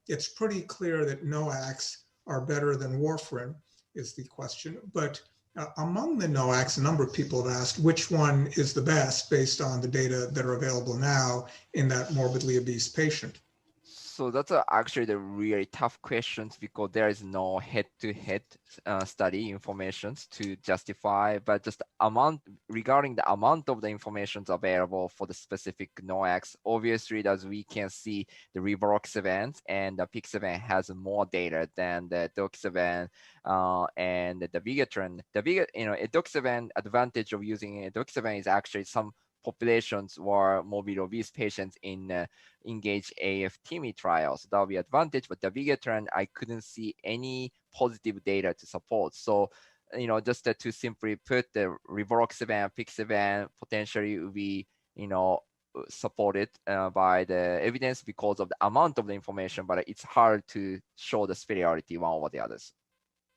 it's pretty clear that NOACs are better than warfarin, is the question. But among the NOACs, a number of people have asked which one is the best based on the data that are available now in that morbidly obese patient. So that's actually the really tough questions, because there is no head-to-head study informations to justify, but just regarding the amount of the information available for the specific NOACs, obviously, as we can see, the rivaroxaban and the apixaban has more data than the edoxaban and the dabigatran. Edoxaban advantage of using edoxaban is actually some populations were morbid obese patients in engage AF-TIMI trials. That will be advantage, but the dabigatran, I couldn't see any positive data to support. So, just to simply put, the rivaroxaban, apixaban potentially will be, supported by the evidence because of the amount of the information, but it's hard to show the superiority one over the others.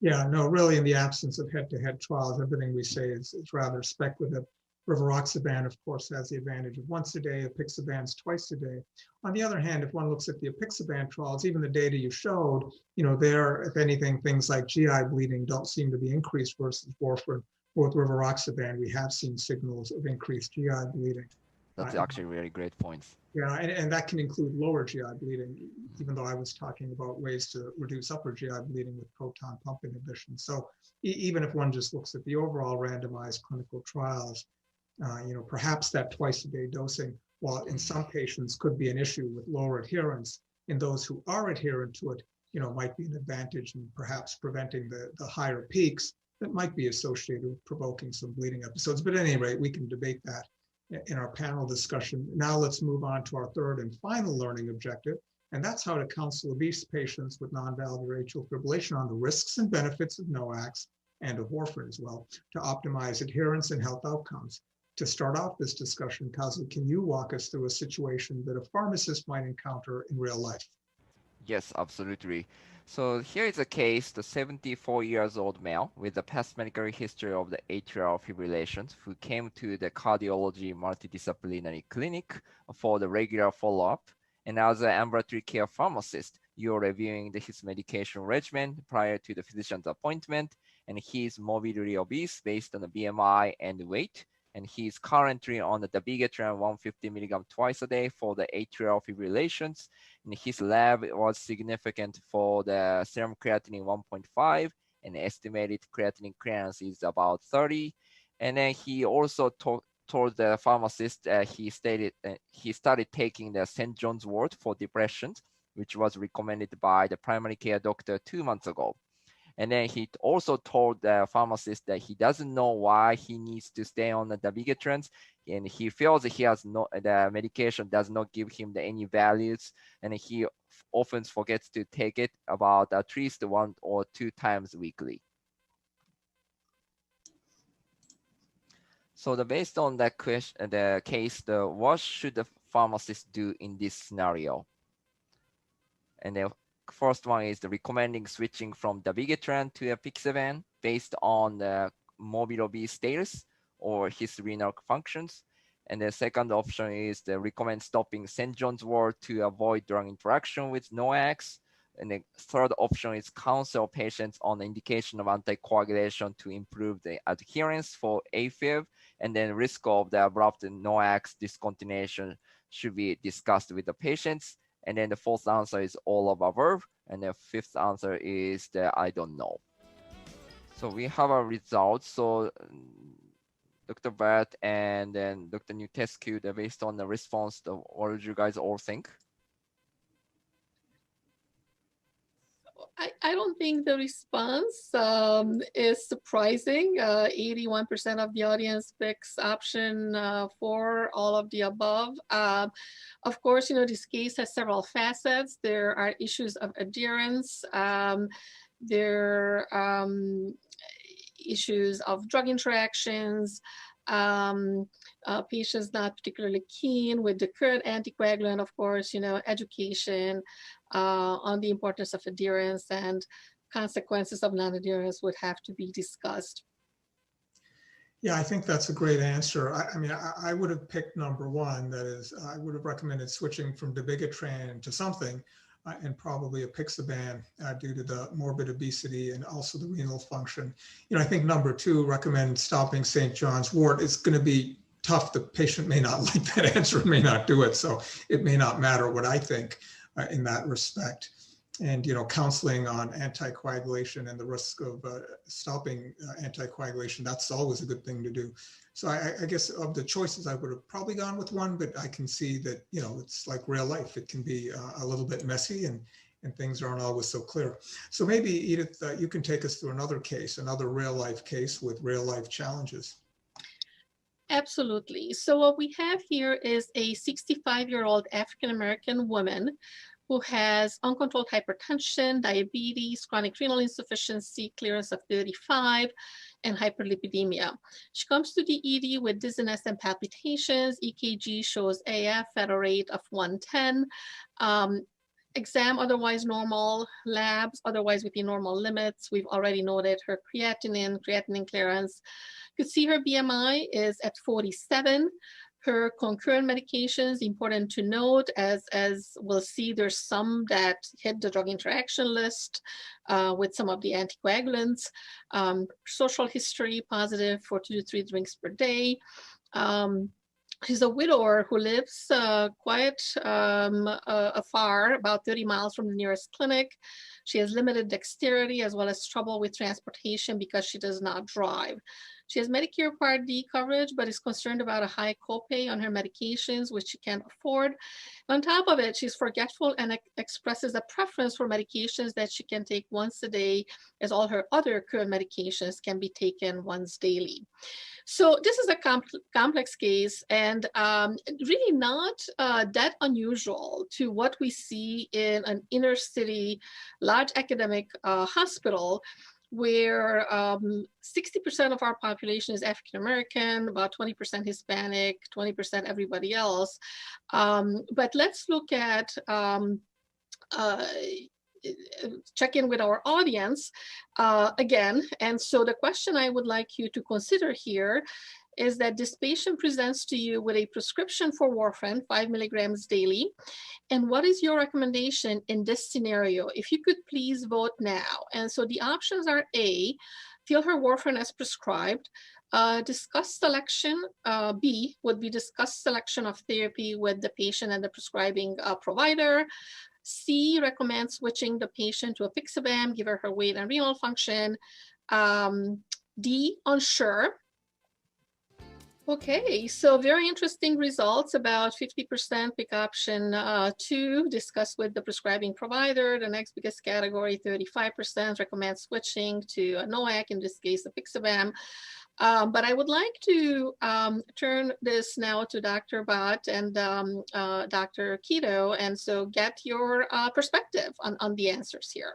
Yeah, no, really, in the absence of head-to-head trials, everything we say is rather speculative. Rivaroxaban, of course, has the advantage of once a day, apixaban's twice a day. On the other hand, if one looks at the apixaban trials, even the data you showed, there, if anything, things like GI bleeding don't seem to be increased versus warfarin. With rivaroxaban, we have seen signals of increased GI bleeding. That's actually really great points. Yeah, and that can include lower GI bleeding, even though I was talking about ways to reduce upper GI bleeding with proton pump inhibition. So even if one just looks at the overall randomized clinical trials, perhaps that twice-a-day dosing, while in some patients could be an issue with lower adherence, in those who are adherent to it, might be an advantage in perhaps preventing the higher peaks that might be associated with provoking some bleeding episodes. But at any rate, we can debate that in our panel discussion. Now let's move on to our third and final learning objective, and that's how to counsel obese patients with non-valvular atrial fibrillation on the risks and benefits of NOACs and of warfarin as well, to optimize adherence and health outcomes. To start off this discussion, Kazu, can you walk us through a situation that a pharmacist might encounter in real life? Yes, absolutely. So here is a case, the 74-year-old male with a past medical history of the atrial fibrillations who came to the cardiology multidisciplinary clinic for the regular follow-up. And as an ambulatory care pharmacist, you're reviewing his medication regimen prior to the physician's appointment, and he's morbidly obese based on the BMI and weight. And he's currently on the dabigatran 150 milligram twice a day for the atrial fibrillations. And his lab was significant for the serum creatinine 1.5, and estimated creatinine clearance is about 30. And then he also told the pharmacist he started taking the St. John's wort for depression, which was recommended by the primary care doctor 2 months ago. And then he also told the pharmacist that he doesn't know why he needs to stay on the dabigatrans, and he feels that the medication does not give him any values, and he often forgets to take it about at least 1 or 2 times weekly. So based on that question, the case, what should the pharmacist do in this scenario? And the first one is the recommending switching from dabigatran to apixaban based on the morbid obese status or his renal functions. And the second option is the recommend stopping St. John's wort to avoid drug interaction with NOACs. And the third option is counsel patients on the indication of anticoagulation to improve the adherence for AFib. And then risk of the abrupt NOACs discontinuation should be discussed with the patients. And then the fourth answer is all of above. And the fifth answer is the I don't know. So we have a result. So Dr. Barrett and then Dr. Newtescu, based on the response, what did you guys all think? I don't think the response is surprising. 81% of the audience picks option for all of the above. Of course, this case has several facets. There are issues of adherence. There are issues of drug interactions. Patients not particularly keen with the current anticoagulant, of course, education on the importance of adherence and consequences of non-adherence would have to be discussed. Yeah, I think that's a great answer. I mean, I would have picked number one. That is, I would have recommended switching from dabigatran to something, and probably apixaban due to the morbid obesity and also the renal function. I think number two, recommend stopping St. John's wort. It's going to be tough. The patient may not like that answer and may not do it. So it may not matter what I think in that respect. And, counseling on anticoagulation and the risk of stopping anticoagulation, that's always a good thing to do. So I guess of the choices, I would have probably gone with one, but I can see that, it's like real life. It can be a little bit messy and things aren't always so clear. So maybe, Edith, you can take us through another case, another real life case with real life challenges. Absolutely. So what we have here is a 65-year-old African-American woman who has uncontrolled hypertension, diabetes, chronic renal insufficiency, clearance of 35, and hyperlipidemia. She comes to the ED with dizziness and palpitations. EKG shows AF at a rate of 110. Exam otherwise normal, labs otherwise within normal limits. We've already noted her creatinine clearance. You could see her BMI is at 47. Her concurrent medications, important to note, as we'll see, there's some that hit the drug interaction list with some of the anticoagulants. Social history, positive for 2 to 3 drinks per day. She's a widower who lives quite afar, about 30 miles from the nearest clinic. She has limited dexterity as well as trouble with transportation because she does not drive. She has Medicare Part D coverage, but is concerned about a high copay on her medications, which she can't afford. On top of it, she's forgetful and expresses a preference for medications that she can take once a day, as all her other current medications can be taken once daily. So this is a complex case and really not that unusual to what we see in an inner city, large academic hospital, where 60% of our population is African-American, about 20% Hispanic, 20% everybody else. But let's look at check in with our audience again. And so the question I would like you to consider here is that this patient presents to you with a prescription for warfarin, 5 milligrams daily. And what is your recommendation in this scenario? If you could please vote now. And so the options are A, fill her warfarin as prescribed, discuss selection. B would be discuss selection of therapy with the patient and the prescribing provider. C, recommend switching the patient to apixaban, given her weight and renal function. D, unsure. Okay, so very interesting results. About 50% pick option 2, discuss with the prescribing provider. The next biggest category, 35%, recommend switching to a NOAC, in this case, apixaban. But I would like to turn this now to Dr. Bhatt and Dr. Keto, and so get your perspective on the answers here.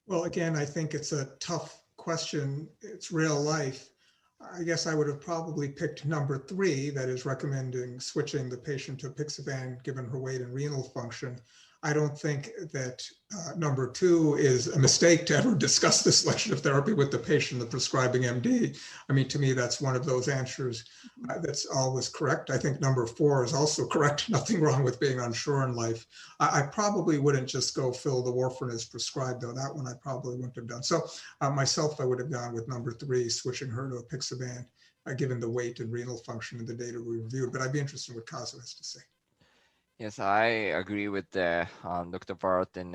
Well, again, I think it's a tough question. It's real life. I guess I would have probably picked number 3, that is recommending switching the patient to apixaban given her weight and renal function. I don't think that number 2 is a mistake to ever discuss the selection of therapy with the patient, the prescribing MD. I mean, to me, that's one of those answers that's always correct. I think number 4 is also correct. Nothing wrong with being unsure in life. I probably wouldn't just go fill the warfarin as prescribed, though. That one I probably wouldn't have done. So myself, I would have gone with number 3, switching her to apixaban, given the weight and renal function in the data we reviewed. But I'd be interested in what Kazu has to say. Yes, I agree with Dr. Bhatt and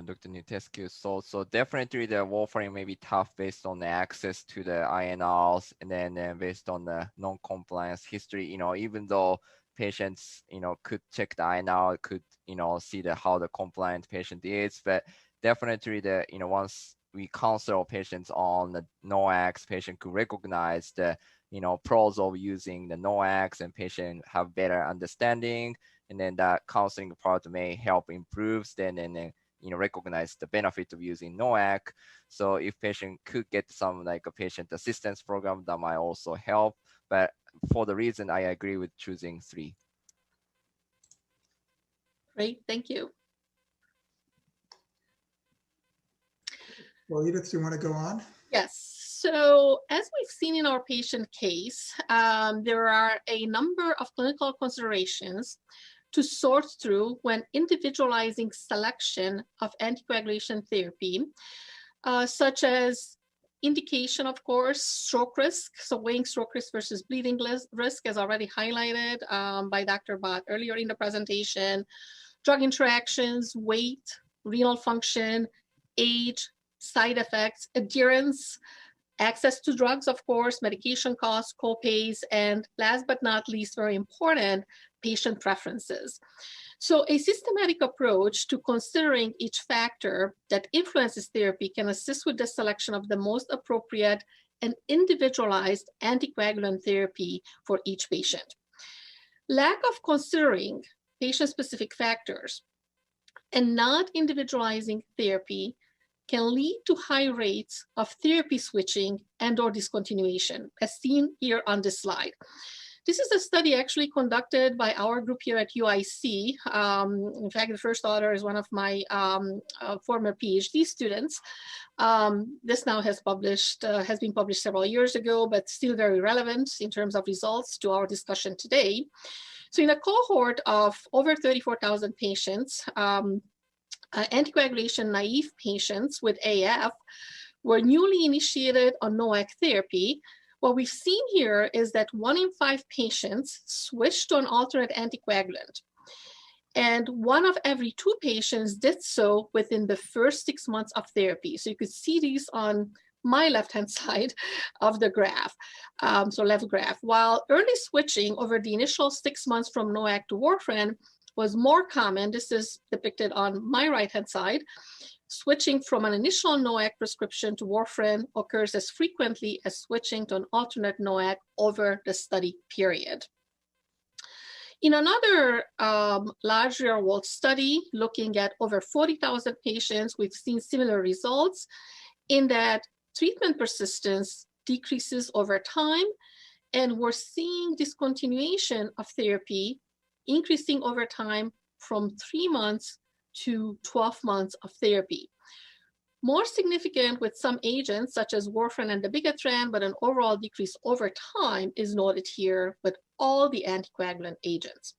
Dr. Nutescu. So definitely the warfarin may be tough based on the access to the INRs, and then based on the non-compliance history. Even though patients could check the INR, could see how the compliant patient is, but definitely once we counsel patients on the NOACs, patient could recognize the pros of using the NOACs, and patient have better understanding, and then that counseling part may help improve then recognize the benefit of using NOAC. So if patient could get some like a patient assistance program, that might also help. But for the reason, I agree with choosing 3. Great, thank you. Well, Edith, do you want to go on? Yes. So as we've seen in our patient case, there are a number of clinical considerations to sort through when individualizing selection of anticoagulation therapy, such as indication, of course, stroke risk. So weighing stroke risk versus bleeding risk, as already highlighted by Dr. Bhatt earlier in the presentation, drug interactions, weight, renal function, age, side effects, adherence, access to drugs, of course, medication costs, co-pays, and last but not least, very important, patient preferences. So a systematic approach to considering each factor that influences therapy can assist with the selection of the most appropriate and individualized anticoagulant therapy for each patient. Lack of considering patient-specific factors and not individualizing therapy can lead to high rates of therapy switching and/or discontinuation, as seen here on this slide. This is a study actually conducted by our group here at UIC. In fact, the first author is one of my former PhD students. This now has been published several years ago, but still very relevant in terms of results to our discussion today. So in a cohort of over 34,000 patients, anticoagulation naive patients with AF were newly initiated on NOAC therapy. What we've seen here is that 1 in 5 patients switched to an alternate anticoagulant. And 1 of every 2 patients did so within the first 6 months of therapy. So you could see these on my left-hand side of the graph, so left graph. While early switching over the initial 6 months from NOAC to warfarin was more common, this is depicted on my right-hand side, switching from an initial NOAC prescription to warfarin occurs as frequently as switching to an alternate NOAC over the study period. In another large real-world study looking at over 40,000 patients, we've seen similar results in that treatment persistence decreases over time, and we're seeing discontinuation of therapy increasing over time from 3 months to 12 months of therapy. More significant with some agents such as warfarin and dabigatran, but an overall decrease over time is noted here with all the anticoagulant agents.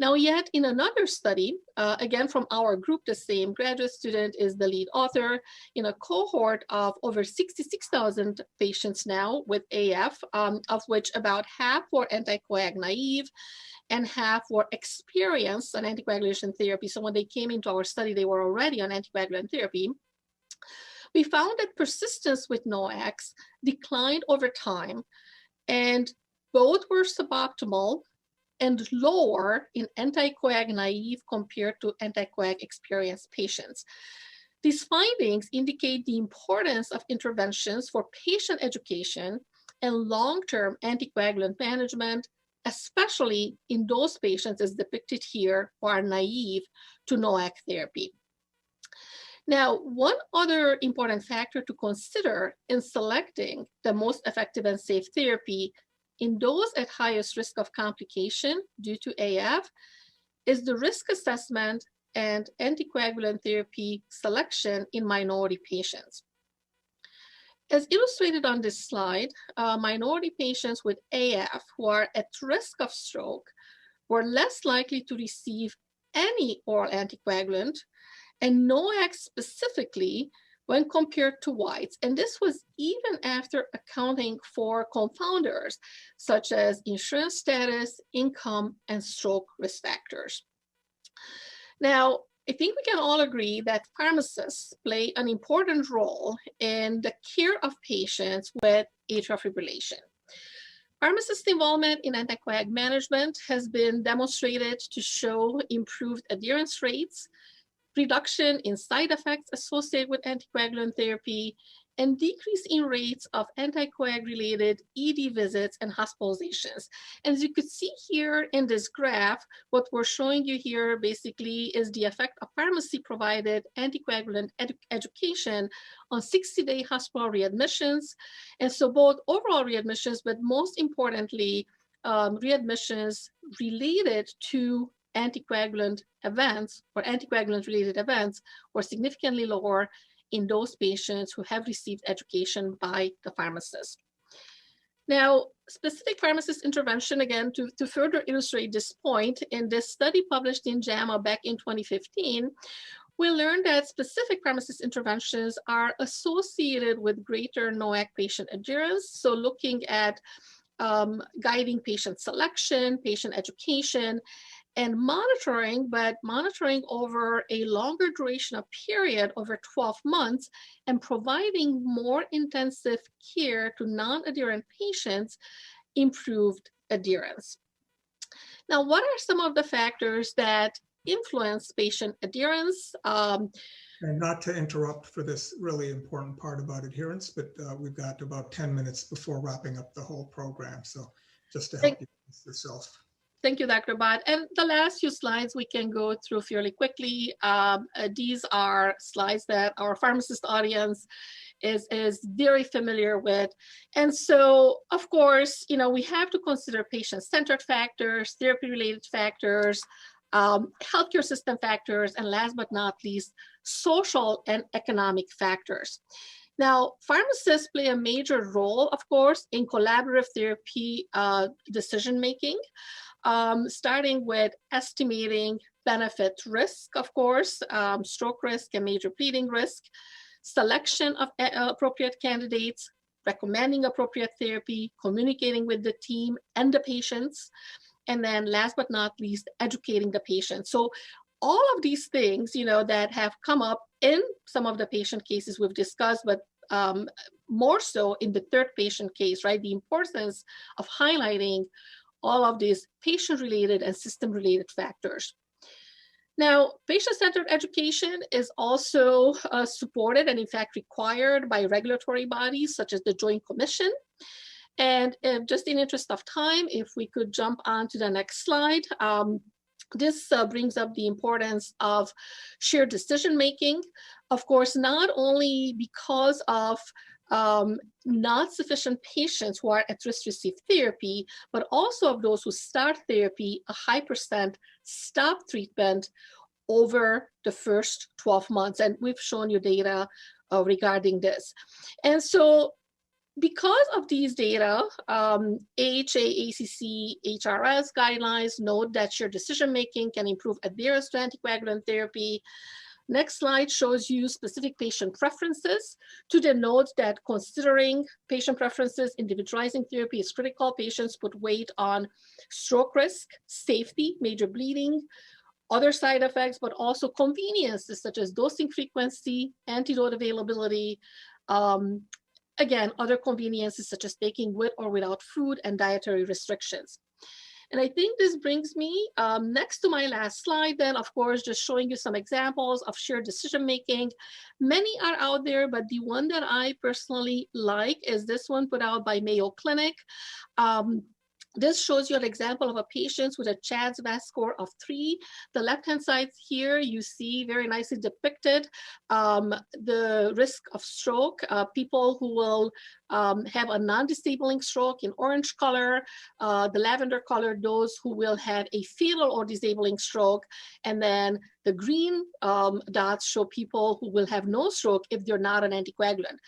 Now, yet in another study, again from our group, the same graduate student is the lead author in a cohort of over 66,000 patients now with AF, of which about half were anticoag naive and half were experienced on anticoagulation therapy. So when they came into our study, they were already on anticoagulant therapy. We found that persistence with NOACs declined over time, and both were suboptimal and lower in anticoag naive compared to anticoag experienced patients. These findings indicate the importance of interventions for patient education and long-term anticoagulant management, especially in those patients as depicted here who are naive to NOAC therapy. Now, one other important factor to consider in selecting the most effective and safe therapy in those at highest risk of complication due to AF is the risk assessment and anticoagulant therapy selection in minority patients. As illustrated on this slide, minority patients with AF who are at risk of stroke were less likely to receive any oral anticoagulant, and NOAC specifically, when compared to whites. And this was even after accounting for confounders such as insurance status, income, and stroke risk factors. Now, I think we can all agree that pharmacists play an important role in the care of patients with atrial fibrillation. Pharmacist involvement in anticoag management has been demonstrated to show improved adherence rates, reduction in side effects associated with anticoagulant therapy, and decrease in rates of anticoag-related ED visits and hospitalizations. And as you could see here in this graph, what we're showing you here basically is the effect of pharmacy-provided anticoagulant education on 60-day hospital readmissions. And so both overall readmissions, but most importantly, readmissions related to anticoagulant events or anticoagulant-related events were significantly lower in those patients who have received education by the pharmacist. Now, specific pharmacist intervention, again, to further illustrate this point, in this study published in JAMA back in 2015, we learned that specific pharmacist interventions are associated with greater NOAC patient adherence. So looking at guiding patient selection, patient education, and monitoring, but monitoring over a longer duration of period, over 12 months, and providing more intensive care to non-adherent patients improved adherence. Now, what are some of the factors that influence patient adherence? And not to interrupt for this really important part about adherence, but we've got about 10 minutes before wrapping up the whole program. So just to help you with yourself. Thank you, Dr. Bhatt. And the last few slides we can go through fairly quickly. These are slides that our pharmacist audience is very familiar with. And so, of course, we have to consider patient-centered factors, therapy-related factors, healthcare system factors, and last but not least, social and economic factors. Now, pharmacists play a major role, of course, in collaborative therapy decision-making, starting with estimating benefit risk, of course, stroke risk and major bleeding risk, selection of appropriate candidates, recommending appropriate therapy, communicating with the team and the patients, and then last but not least, educating the patient. So all of these things, that have come up in some of the patient cases we've discussed, but more so in the third patient case, right? The importance of highlighting all of these patient-related and system-related factors. Now, patient-centered education is also supported and in fact required by regulatory bodies such as the Joint Commission. And just in interest of time, if we could jump on to the next slide. This brings up the importance of shared decision-making. Of course, not only because of not sufficient patients who are at risk to receive therapy, but also of those who start therapy, a high percent stop treatment over the first 12 months. And we've shown you data regarding this. And so because of these data, AHA, ACC, HRS guidelines note that shared decision-making can improve adherence to anticoagulant therapy. Next slide shows you specific patient preferences. To denote that considering patient preferences, individualizing therapy is critical. Patients put weight on stroke risk, safety, major bleeding, other side effects, but also conveniences such as dosing frequency, antidote availability, again, other conveniences such as taking with or without food and dietary restrictions. And I think this brings me next to my last slide then, of course, just showing you some examples of shared decision-making. Many are out there, but the one that I personally like is this one put out by Mayo Clinic. This shows you an example of a patient with a CHA2DS2-VASc score of 3. The left-hand side here, you see very nicely depicted the risk of stroke. People who will have a non-disabling stroke in orange color, the lavender color, those who will have a fatal or disabling stroke, and then the green dots show people who will have no stroke if they're not an anticoagulant.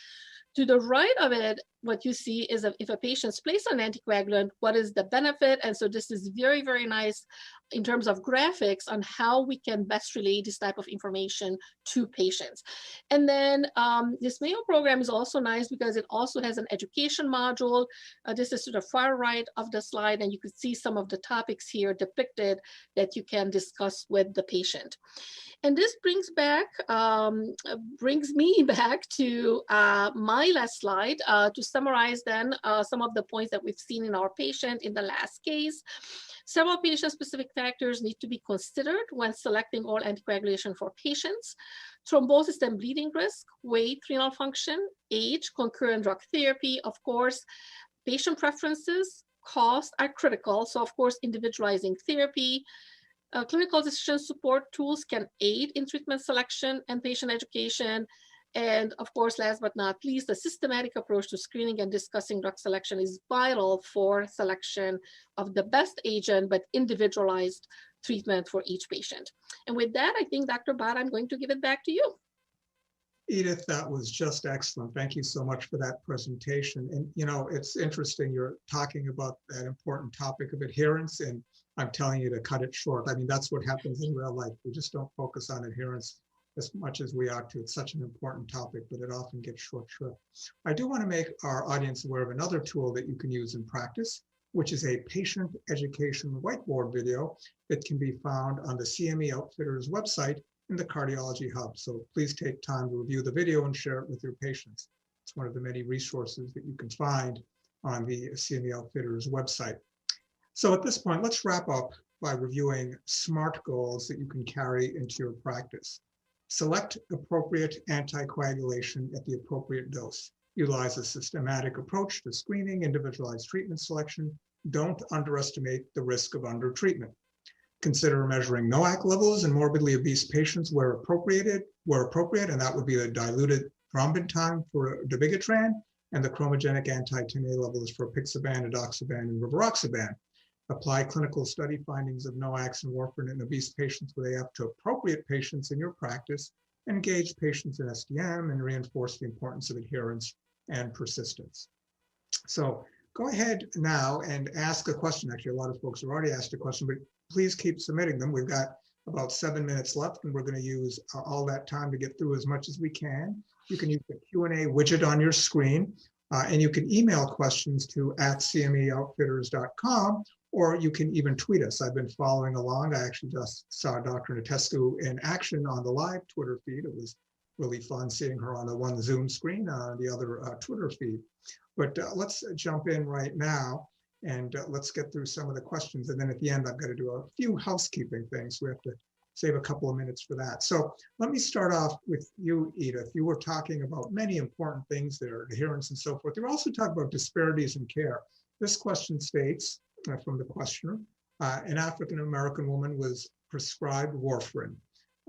To the right of it, what you see is if a patient's placed on anticoagulant, what is the benefit? And so this is very, very nice in terms of graphics on how we can best relay this type of information to patients. And then this Mayo program is also nice because it also has an education module. This is to the far right of the slide, and you can see some of the topics here depicted that you can discuss with the patient. And this brings me back to my last slide to summarize then some of the points that we've seen in our patient in the last case, several patient-specific factors need to be considered when selecting oral anticoagulation for patients. Thrombosis and bleeding risk, weight, renal function, age, concurrent drug therapy, of course, patient preferences, cost are critical. So of course, individualizing therapy, clinical decision support tools can aid in treatment selection and patient education. And of course, last but not least, a systematic approach to screening and discussing drug selection is vital for selection of the best agent, but individualized treatment for each patient. And with that, I think, Dr. Bhatt, I'm going to give it back to you. Edith, that was just excellent. Thank you so much for that presentation. And you know, it's interesting, you're talking about that important topic of adherence, and I'm telling you to cut it short. I mean, that's what happens in real life. We just don't focus on adherence as much as we ought to. It's such an important topic, but it often gets short shrift. I do want to make our audience aware of another tool that you can use in practice, which is a patient education whiteboard video that can be found on the CME Outfitters website in the Cardiology Hub. So please take time to review the video and share it with your patients. It's one of the many resources that you can find on the CME Outfitters website. So at this point, let's wrap up by reviewing SMART goals that you can carry into your practice. Select appropriate anticoagulation at the appropriate dose. Utilize a systematic approach to screening, individualized treatment selection. Don't underestimate the risk of undertreatment. Consider measuring NOAC levels in morbidly obese patients where appropriate, and that would be the diluted thrombin time for dabigatran and the chromogenic anti-10A levels for apixaban, edoxaban, and rivaroxaban. Apply clinical study findings of NOACs and warfarin in obese patients with AF to appropriate patients in your practice, and engage patients in SDM and reinforce the importance of adherence and persistence. So go ahead now and ask a question. Actually, a lot of folks have already asked a question, but please keep submitting them. We've got about 7 minutes left, and we're going to use all that time to get through as much as we can. You can use the Q&A widget on your screen, and you can email questions to @cmeoutfitters.com, or you can even tweet us. I've been following along. I actually just saw Dr. Natescu in action on the live Twitter feed. It was really fun seeing her on the one Zoom screen, on the other Twitter feed. But let's jump in right now. And let's get through some of the questions. And then at the end, I've got to do a few housekeeping things. We have to save a couple of minutes for that. So let me start off with you, Edith. You were talking about many important things there, adherence and so forth. You're also talking about disparities in care. This question states, from the questioner, an African-American woman was prescribed warfarin.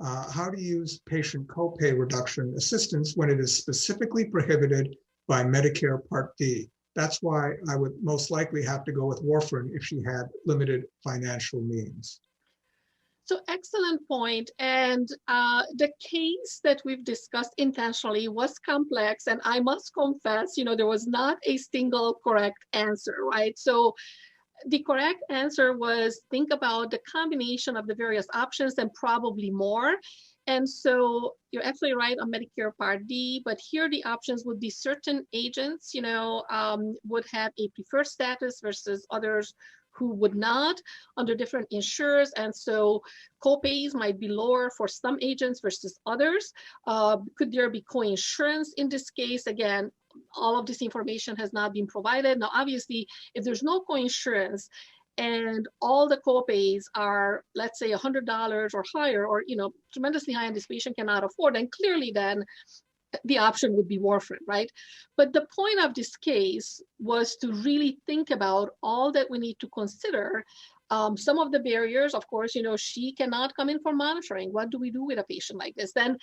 How to use patient copay reduction assistance when it is specifically prohibited by Medicare Part D? That's why I would most likely have to go with warfarin if she had limited financial means. So excellent point. And the case that we've discussed intentionally was complex. And I must confess, you know, there was not a single correct answer, right? So the correct answer was think about the combination of the various options and probably more. And so you're absolutely right on Medicare Part D, but here the options would be certain agents, you know, would have a preferred status versus others who would not under different insurers. And so copays might be lower for some agents versus others. Could there be co-insurance in this case? Again, all of this information has not been provided. Now, obviously, if there's no co-insurance, and all the copays are, let's say, $100 or higher, or tremendously high, and this patient cannot afford, and clearly then the option would be warfarin, right? But the point of this case was to really think about all that we need to consider. Some of the barriers, of course, she cannot come in for monitoring. What do we do with a patient like this? Then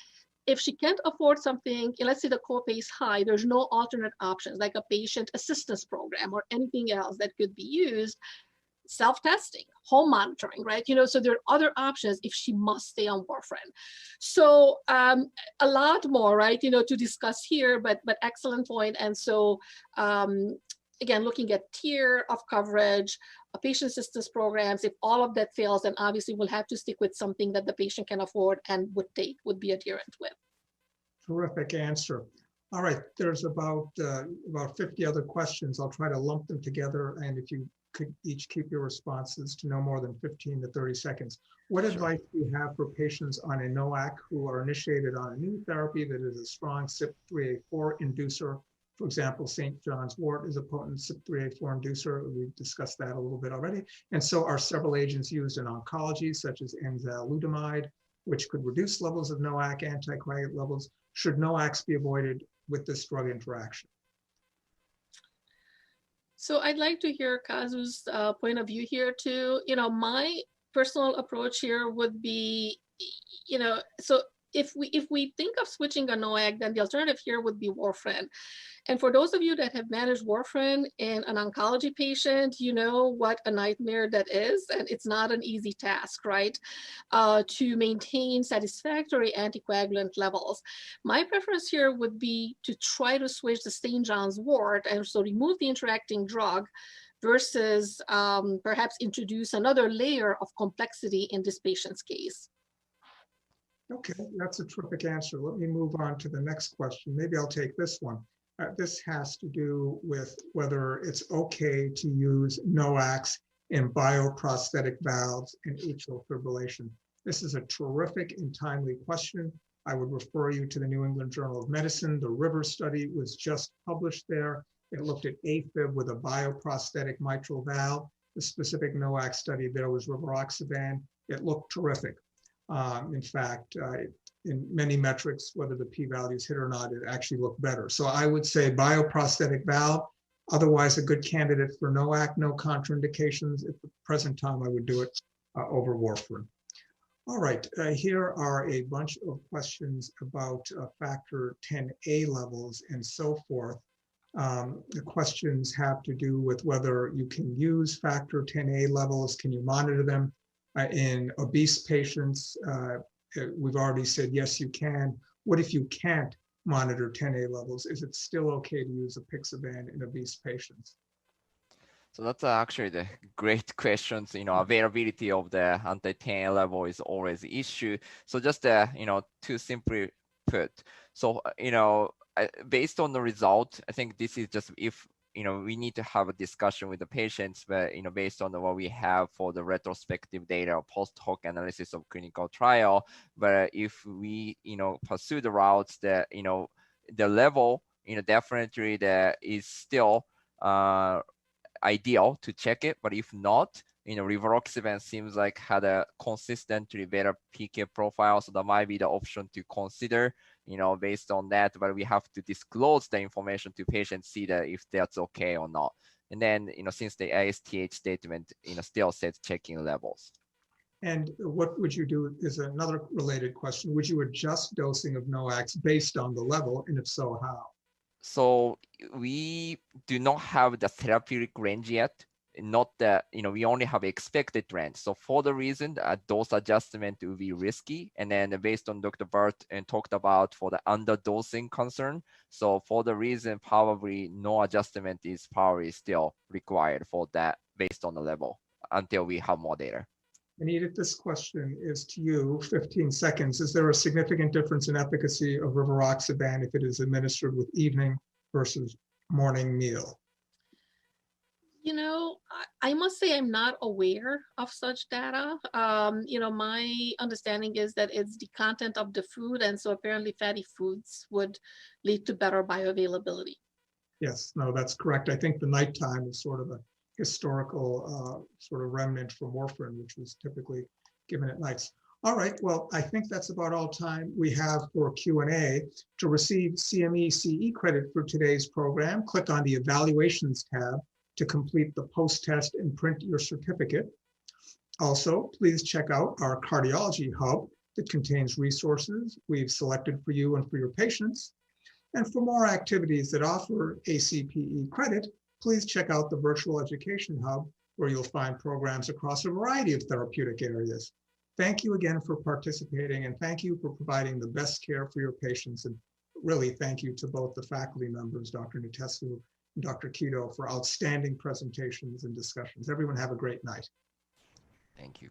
if she can't afford something, let's say the copay is high, there's no alternate options like a patient assistance program or anything else that could be used. Self-testing, home monitoring, right? So there are other options if she must stay on warfarin. So a lot more, right? To discuss here, but excellent point. And so again, looking at tier of coverage, patient assistance programs, if all of that fails, then obviously we'll have to stick with something that the patient can afford and would be adherent with. Terrific answer. All right, there's about 50 other questions. I'll try to lump them together, and if you could each keep your responses to no more than 15 to 30 seconds. What advice do you have for patients on a NOAC who are initiated on a new therapy that is a strong CYP3A4 inducer For example, St. John's wort is a potent CYP3A4 inducer. We've discussed that a little bit already. And so are several agents used in oncology, such as enzalutamide, which could reduce levels of NOAC anticoagulant levels. Should NOACs be avoided with this drug interaction? So I'd like to hear Kazu's point of view here too. My personal approach here would be, so if we think of switching a NOAC, then the alternative here would be warfarin. And for those of you that have managed warfarin in an oncology patient, you know what a nightmare that is, and it's not an easy task, right? To maintain satisfactory anticoagulant levels. My preference here would be to try to switch the St. John's wort and so remove the interacting drug versus perhaps introduce another layer of complexity in this patient's case. Okay, that's a terrific answer. Let me move on to the next question. Maybe I'll take this one. This has to do with whether it's okay to use NOACs in bioprosthetic valves and atrial fibrillation. This is a terrific and timely question. I would refer you to the New England Journal of Medicine. The RIVER study was just published there. It looked at AFib with a bioprosthetic mitral valve. The specific NOAC study there was rivaroxaban. It looked terrific. In fact, in many metrics, whether the p-values hit or not, it actually looked better. So I would say bioprosthetic valve, otherwise a good candidate for NOAC, no contraindications. At the present time, I would do it over warfarin. All right, here are a bunch of questions about factor 10A levels and so forth. The questions have to do with whether you can use factor 10A levels, can you monitor them? In obese patients, we've already said, yes, you can. What if you can't monitor 10A levels? Is it still okay to use apixaban in obese patients? So that's actually the great questions. Availability of the anti-10A level is always the issue. So just, to simply put, so, based on the result, I think this is just if, we need to have a discussion with the patients, but, based on what we have for the retrospective data or post hoc analysis of clinical trial. But if we, pursue the routes that, the level, definitely there is still ideal to check it. But if not, rivaroxaban seems like had a consistently better PK profile. So that might be the option to consider, based on that, but we have to disclose the information to patients, see that if that's okay or not. And then, since the ISTH statement, still says checking levels. And what would you do is another related question. Would you adjust dosing of NOACs based on the level? And if so, how? So we do not have the therapeutic range yet. Not that, we only have expected range. So for the reason that dose adjustment will be risky. And then based on Dr. Bart and talked about for the underdosing concern. So for the reason, probably no adjustment is probably still required for that based on the level until we have more data. And Edith, this question is to you, 15 seconds. Is there a significant difference in efficacy of rivaroxaban if it is administered with evening versus morning meal? I must say I'm not aware of such data. My understanding is that it's the content of the food, and so apparently fatty foods would lead to better bioavailability. Yes, no, that's correct. I think the nighttime is sort of a historical sort of remnant from warfarin, which was typically given at nights. All right, well, I think that's about all time we have for Q&A. To receive CME CE credit for today's program, click on the Evaluations tab to complete the post-test and print your certificate. Also, please check out our cardiology hub that contains resources we've selected for you and for your patients. And for more activities that offer ACPE credit, please check out the Virtual Education Hub, where you'll find programs across a variety of therapeutic areas. Thank you again for participating, and thank you for providing the best care for your patients. And really thank you to both the faculty members, Dr. Natesu and Dr. Kido, for outstanding presentations and discussions. Everyone have a great night. Thank you.